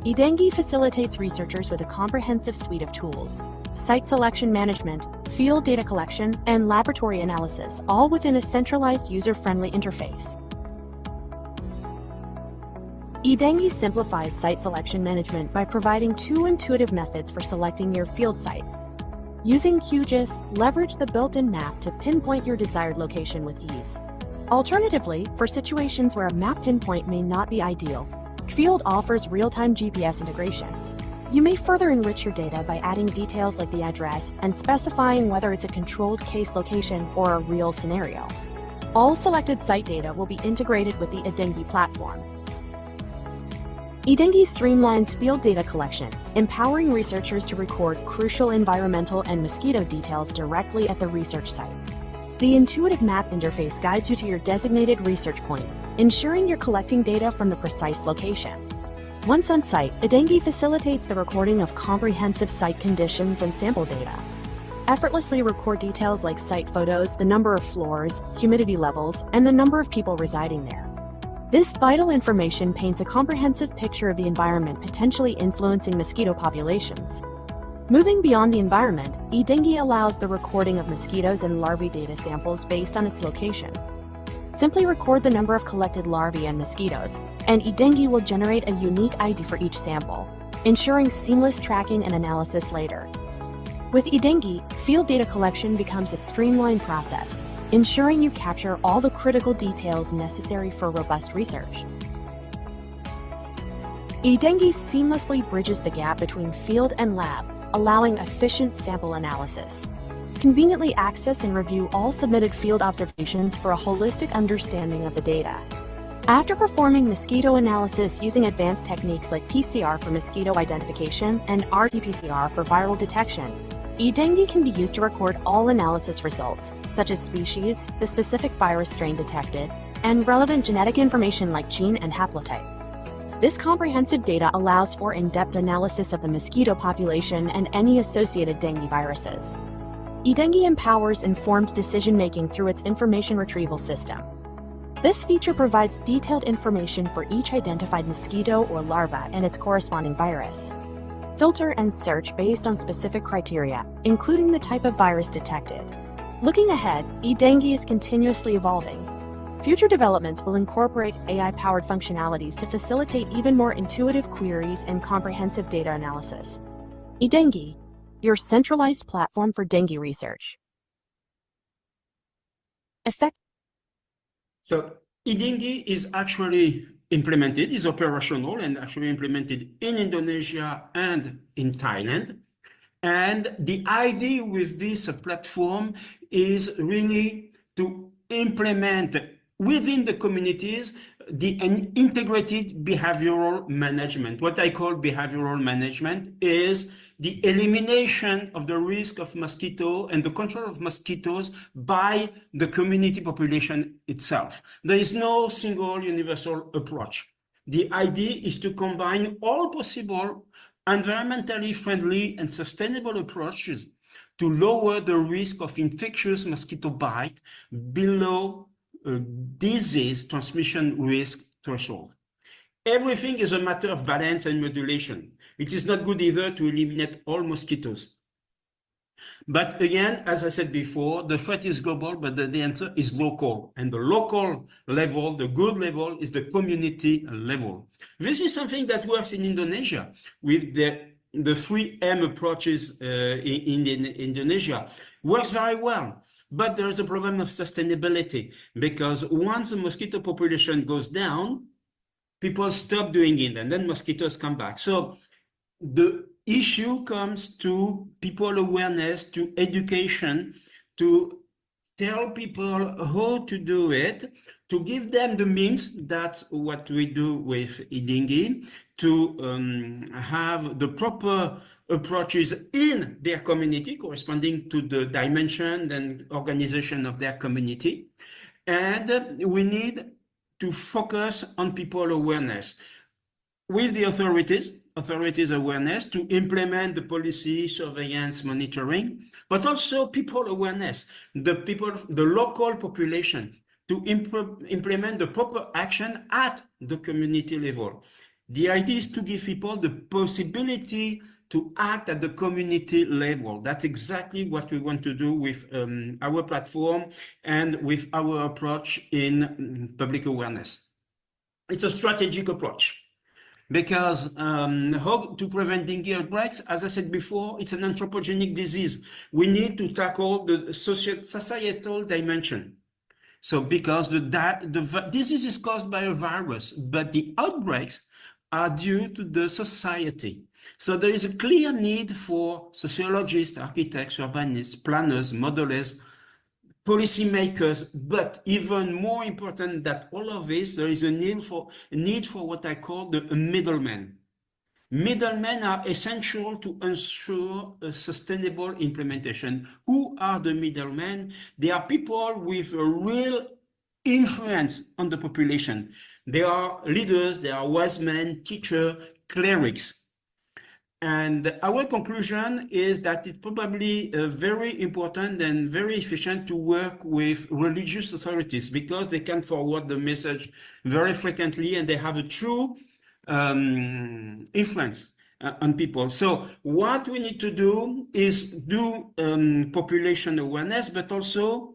H: eDengue facilitates researchers with a comprehensive suite of tools: site selection management, field data collection, and laboratory analysis, all within a centralized user-friendly interface. eDengue simplifies site selection management by providing two intuitive methods for selecting your field site. Using QGIS, leverage the built-in map to pinpoint your desired location with ease. Alternatively, for situations where a map pinpoint may not be ideal, Field offers real-time GPS integration. You may further enrich your data by adding details like the address and specifying whether it's a controlled case location or a real scenario. All selected site data will be integrated with the eDengue platform. eDengue streamlines field data collection, empowering researchers to record crucial environmental and mosquito details directly at the research site. The intuitive map interface guides you to your designated research point, ensuring you're collecting data from the precise location. Once on site, eDengue facilitates the recording of comprehensive site conditions and sample data. Effortlessly record details like site photos, the number of floors, humidity levels, and the number of people residing there. This vital information paints a comprehensive picture of the environment potentially influencing mosquito populations. Moving beyond the environment, eDengue allows the recording of mosquitoes and larvae data samples based on its location. Simply record the number of collected larvae and mosquitoes, and eDengue will generate a unique ID for each sample, ensuring seamless tracking and analysis later. With eDengue, field data collection becomes a streamlined process, ensuring you capture all the critical details necessary for robust research. eDengue seamlessly bridges the gap between field and lab, allowing efficient sample analysis. Conveniently access and review all submitted field observations for a holistic understanding of the data. After performing mosquito analysis using advanced techniques like PCR for mosquito identification and RT-PCR for viral detection, eDengue can be used to record all analysis results, such as species, the specific virus strain detected, and relevant genetic information like gene and haplotype. This comprehensive data allows for in-depth analysis of the mosquito population and any associated dengue viruses. eDengue empowers informed decision-making through its information retrieval system. This feature provides detailed information for each identified mosquito or larva and its corresponding virus. Filter and search based on specific criteria, including the type of virus detected. Looking ahead, eDengue is continuously evolving. Future developments will incorporate AI-powered functionalities to facilitate even more intuitive queries and comprehensive data analysis. eDengue, your centralized platform for dengue research.
G: So eDengue is actually implemented, is operational and actually implemented in Indonesia and in Thailand. And the idea with this platform is really to implement within the communities an integrated behavioral management. What I call behavioral management is the elimination of the risk of mosquito and the control of mosquitoes by the community population itself. There is no single universal approach. The idea is to combine all possible environmentally friendly and sustainable approaches to lower the risk of infectious mosquito bite below a disease transmission risk threshold. Everything is a matter of balance and modulation. It is not good either to eliminate all mosquitoes. But again, as I said before, the threat is global, but the answer is local. And the local level, the good level, is the community level. This is something that works in Indonesia with the the 3M approaches in Indonesia works very well. But there is a problem of sustainability, because once the mosquito population goes down, people stop doing it, and then mosquitoes come back. So the issue comes to people awareness, to education, to tell people how to do it, to give them the means. That's what we do with IDINGI, to have the proper approaches in their community corresponding to the dimension and organization of their community. And we need to focus on people awareness with the authorities awareness to implement the policy, surveillance, monitoring, but also people awareness, the local population, to implement the proper action at the community level. The idea is to give people the possibility to act at the community level. That's exactly what we want to do with our platform and with our approach in public awareness. It's a strategic approach. Because how to prevent dengue outbreaks, as I said before, it's an anthropogenic disease. We need to tackle the societal dimension. So because the disease is caused by a virus, but the outbreaks are due to the society. So there is a clear need for sociologists, architects, urbanists, planners, modelers, policymakers, but even more important than all of this, there is a need for what I call the middlemen. Middlemen are essential to ensure a sustainable implementation. Who are the middlemen? They are people with a real influence on the population. They are leaders, they are wise men, teachers, clerics. And our conclusion is that it's probably very important and very efficient to work with religious authorities, because they can forward the message very frequently and they have a true influence on people. So what we need to do is do population awareness, but also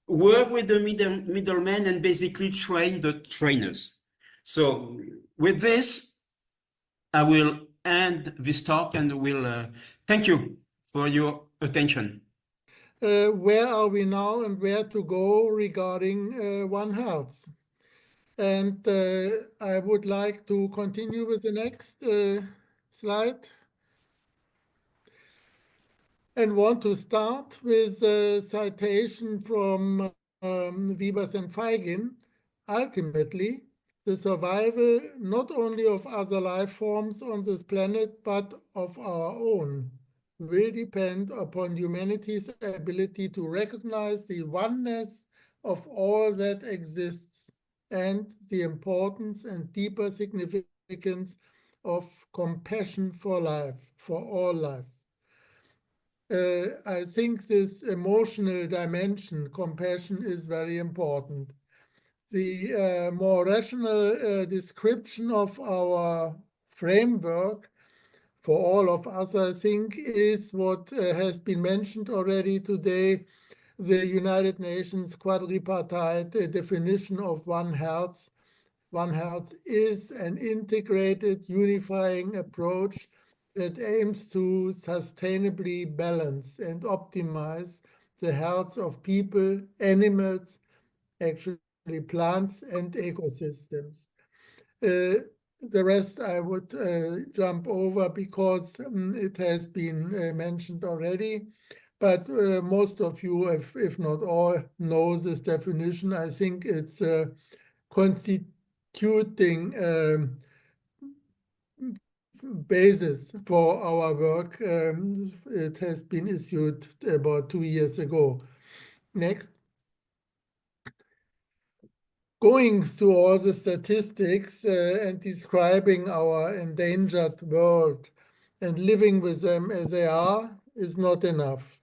G: work with the middlemen and basically train the trainers. So with this, I will end this talk and will thank you for your attention.
I: Where are we now and where to go regarding One Health? And I would like to continue with the next slide. And want to start with a citation from Wiebers and Feigin. Ultimately, the survival not only of other life forms on this planet, but of our own, will depend upon humanity's ability to recognize the oneness of all that exists and the importance and deeper significance of compassion for life, for all life. I think this emotional dimension, compassion, is very important. The more rational description of our framework for all of us, I think, is what has been mentioned already today, the United Nations quadripartite definition of One Health. One Health is an integrated, unifying approach that aims to sustainably balance and optimize the health of people, animals, actually plants, and ecosystems. The rest I would jump over because it has been mentioned already. But most of you, if not all, know this definition. I think it's constituting basis for our work. It has been issued about 2 years ago. Next. Going through all the statistics and describing our endangered world and living with them as they are is not enough.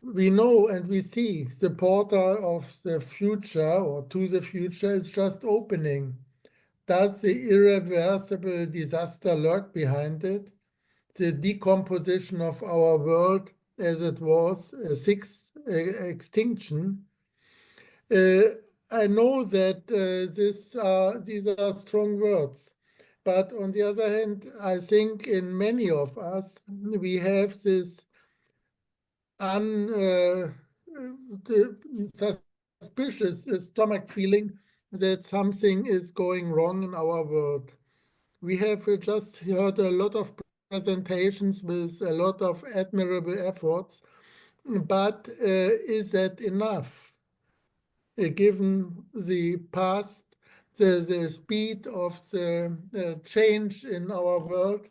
I: We know and we see the portal of the future or to the future is just opening. Does the irreversible disaster lurk behind it? The decomposition of our world as it was, a sixth extinction. I know that these are strong words, But on the other hand, I think in many of us, we have this suspicious stomach feeling that something is going wrong in our world. We have just heard a lot of presentations with a lot of admirable efforts, but is that enough? Given the past, the speed of the change in our world,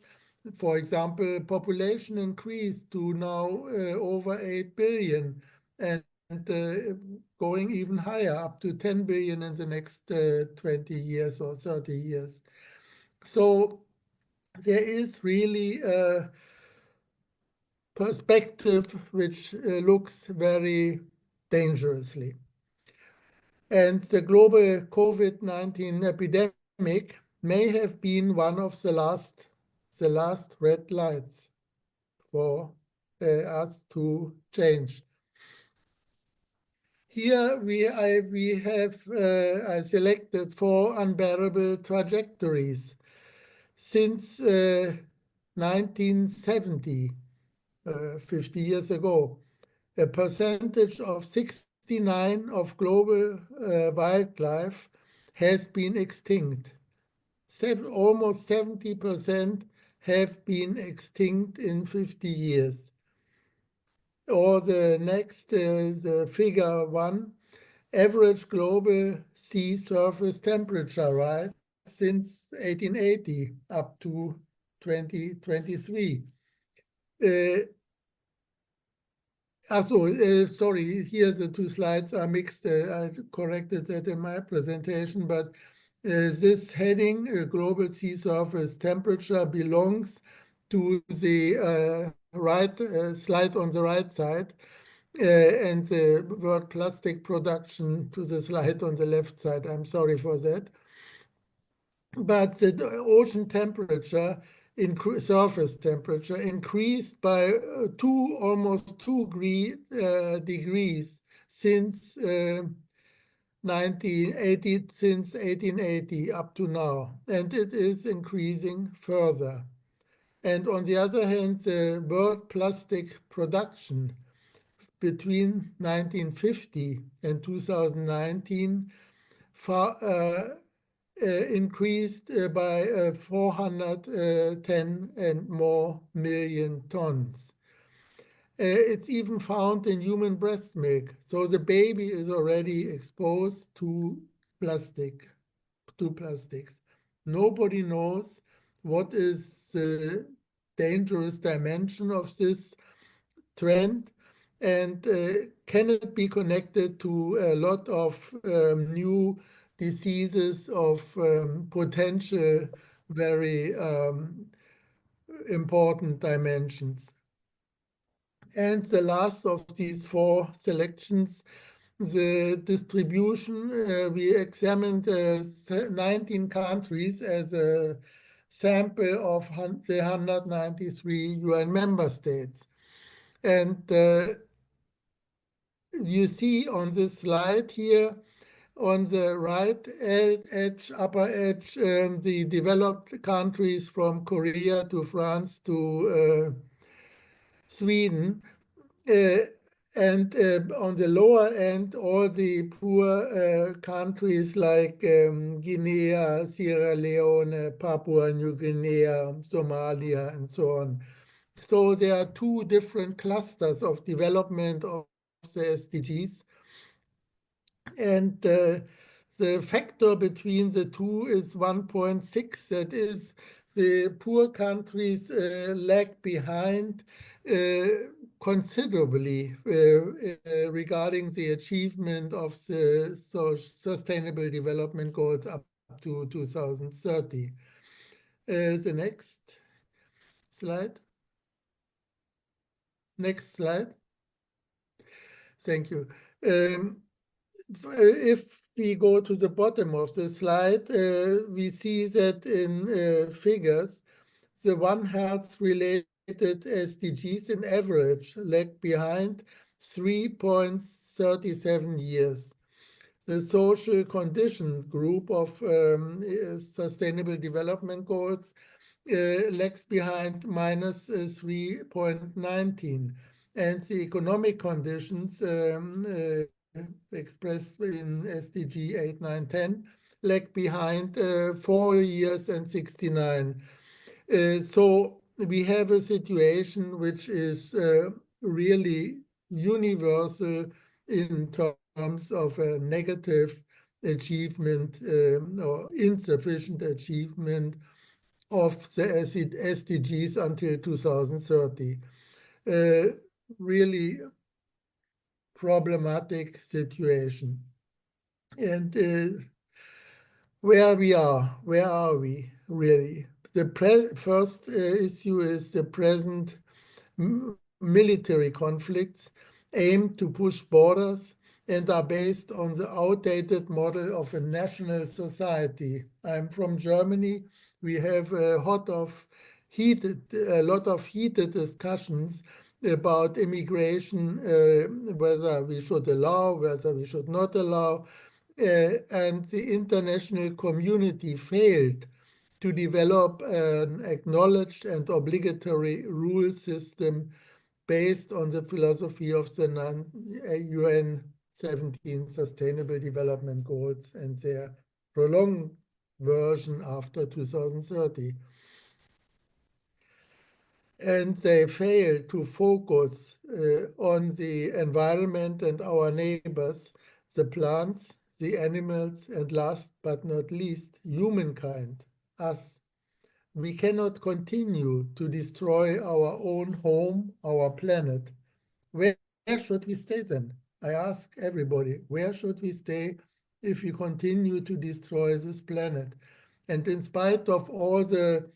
I: for example, population increased to now over 8 billion and going even higher, up to 10 billion in the next 20 years or 30 years. So there is really a perspective which looks very dangerously. And the global COVID-19 epidemic may have been one of the last red lights for us to change. Here I selected 4 unbearable trajectories since 1970, 50 years ago. A percentage of 69 of global wildlife has been extinct. Almost 70% have been extinct in 50 years. Or the next, the figure 1, average global sea surface temperature rise since 1880 up to 2023. Sorry, here the 2 slides are mixed. I corrected that in my presentation, but this heading, global sea surface temperature, belongs to the right slide on the right side, and the word plastic production to the slide on the left side. I'm sorry for that. But the ocean temperature, surface temperature, increased by almost 2 degrees since 1880 up to now, and it is increasing further. And on the other hand, the world plastic production between 1950 and 2019 increased by 410 and more million tons. It's even found in human breast milk. So the baby is already exposed to plastics. Nobody knows what is the dangerous dimension of this trend, and can it be connected to a lot of new diseases of potential very important dimensions. And the last of these 4 selections, the distribution, we examined 19 countries as a sample of the 193 UN member states. And you see on this slide here, on the right edge, upper edge, the developed countries from Korea to France to Sweden. And on the lower end, all the poor countries like Guinea, Sierra Leone, Papua New Guinea, Somalia, and so on. So there are 2 different clusters of development of the SDGs. And the factor between the 2 is 1.6. That is, the poor countries lag behind considerably regarding the achievement of the Sustainable Development Goals up to 2030. The next slide. Next slide. Thank you. If we go to the bottom of the slide, we see that in figures, the One Health-related SDGs in average lag behind 3.37 years. the social condition group of Sustainable Development Goals lags behind minus 3.19, and the economic conditions expressed in SDG 8, 9, 10 lag behind 4 years and 69. So we have a situation which is really universal in terms of a negative achievement or insufficient achievement of the SDGs until 2030. Really problematic situation. And where are we? Really? The first issue is the present military conflicts aim to push borders and are based on the outdated model of a national society. I'm from Germany. We have a lot of heated discussions about immigration, whether we should allow, whether we should not allow, and the international community failed to develop an acknowledged and obligatory rule system based on the philosophy of the UN 17 Sustainable Development Goals and their prolonged version after 2030. And they fail to focus on the environment and our neighbors, the plants, the animals, and last but not least, humankind, us. We cannot continue to destroy our own home, our planet. Where should we stay then? I ask everybody, where should we stay if we continue to destroy this planet? And in spite of all the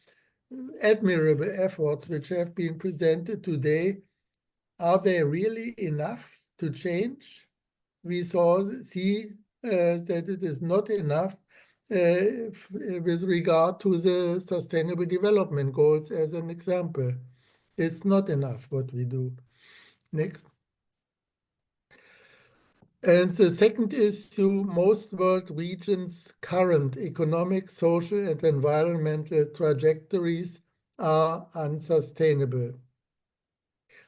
I: admirable efforts which have been presented today, are they really enough to change? We see that it is not enough with regard to the Sustainable Development Goals as an example. It's not enough what we do. Next. And the second issue, most world regions' current economic, social, and environmental trajectories are unsustainable.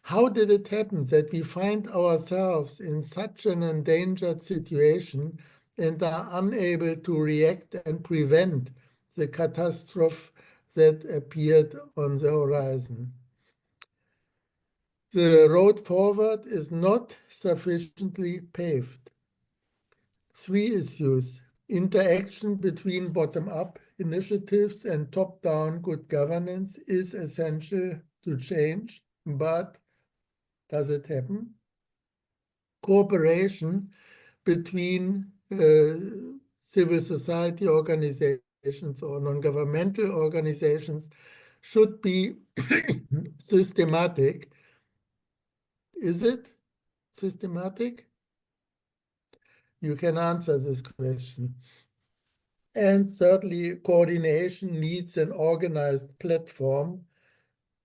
I: How did it happen that we find ourselves in such an endangered situation and are unable to react and prevent the catastrophe that appeared on the horizon? The road forward is not sufficiently paved. 3 issues. Interaction between bottom-up initiatives and top-down good governance is essential to change, but does it happen? Cooperation between civil society organizations or non-governmental organizations should be systematic. Is it systematic? You can answer this question. And thirdly, coordination needs an organized platform.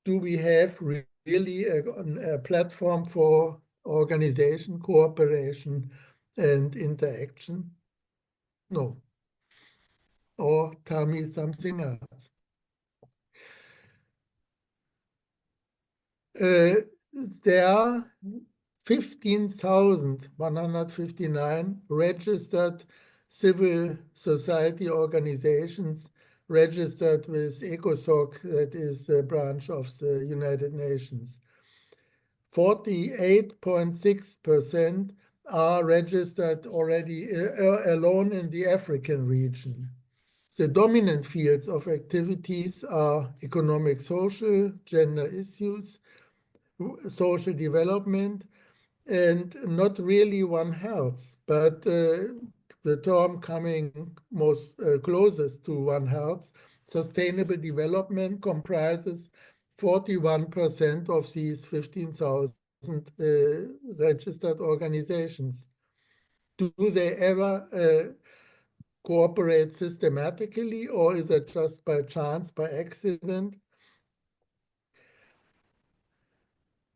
I: Do we have really a platform for organization, cooperation, and interaction? No. Or tell me something else. There are 15,159 registered civil society organizations registered with ECOSOC, that is a branch of the United Nations. 48.6% are registered already alone in the African region. The dominant fields of activities are economic, social, gender issues, social development, and not really One Health, but the term coming most closest to One Health, sustainable development, comprises 41% of these 15,000 registered organizations. Do they ever cooperate systematically, or is it just by chance, by accident?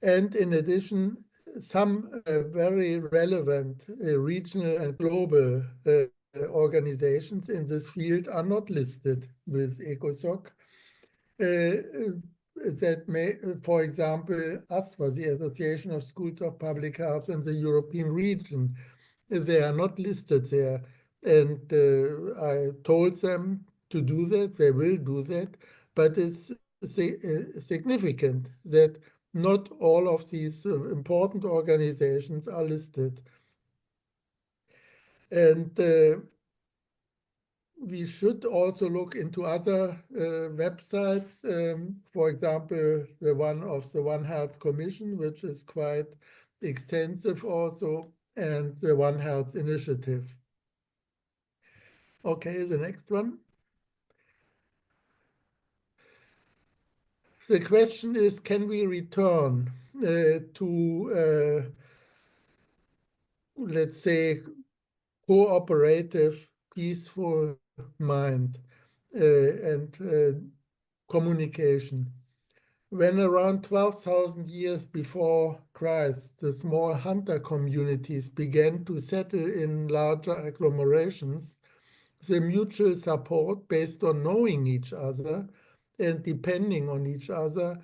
I: And in addition, some very relevant regional and global organizations in this field are not listed with ECOSOC. That may, for example, ASPHA, the Association of Schools of Public Health in the European region, they are not listed there. And I told them to do that, they will do that, but it's significant that not all of these important organizations are listed. And we should also look into other websites, for example, the one of the One Health Commission, which is quite extensive also, and the One Health Initiative. Okay, the next one. The question is, can we return to, let's say, cooperative, peaceful mind and communication? When around 12,000 years before Christ, the small hunter communities began to settle in larger agglomerations, the mutual support based on knowing each other and depending on each other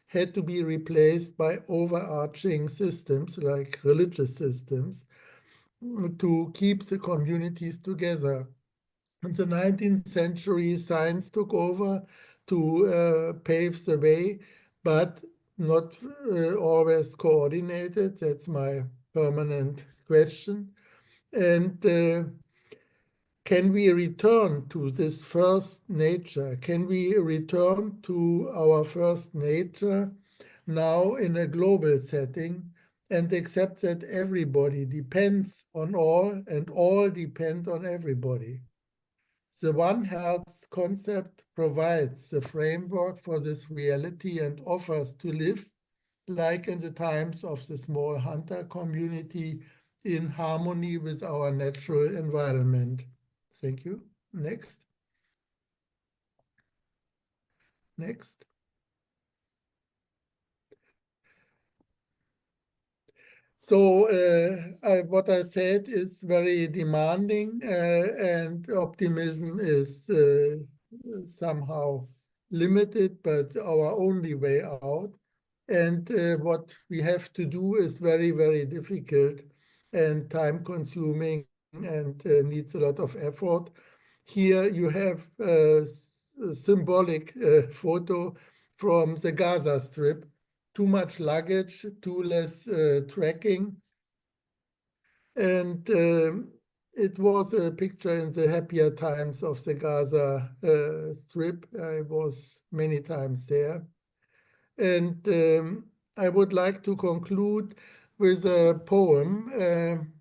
I: had to be replaced by overarching systems like religious systems to keep the communities together. In the 19th century, science took over to pave the way, but not always coordinated. That's my permanent question. And can we return to this first nature? Can we return to our first nature now in a global setting and accept that everybody depends on all and all depend on everybody? The One Health concept provides the framework for this reality and offers to live like in the times of the small hunter community in harmony with our natural environment. Thank you. Next. Next. So what I said is very demanding and optimism is somehow limited, but our only way out. And what we have to do is very, very difficult and time consuming and needs a lot of effort. Here you have a symbolic photo from the Gaza Strip. Too much luggage, too less tracking. And it was a picture in the happier times of the Gaza Strip. I was many times there. And I would like to conclude with a poem.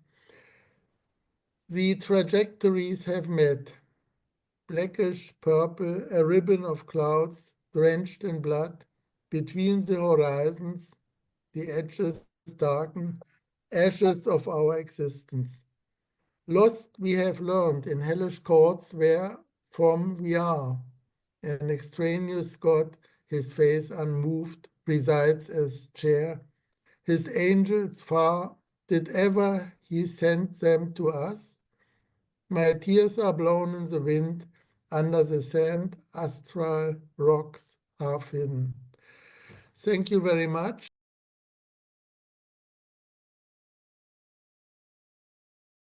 I: The trajectories have met. Blackish purple, a ribbon of clouds drenched in blood. Between the horizons, the edges darken, ashes of our existence. Lost we have learned in hellish courts where from we are. An extraneous God, his face unmoved, presides as chair. His angels far, did ever he send them to us? My tears are blown in the wind, under the sand, astral rocks half hidden. Thank you very much.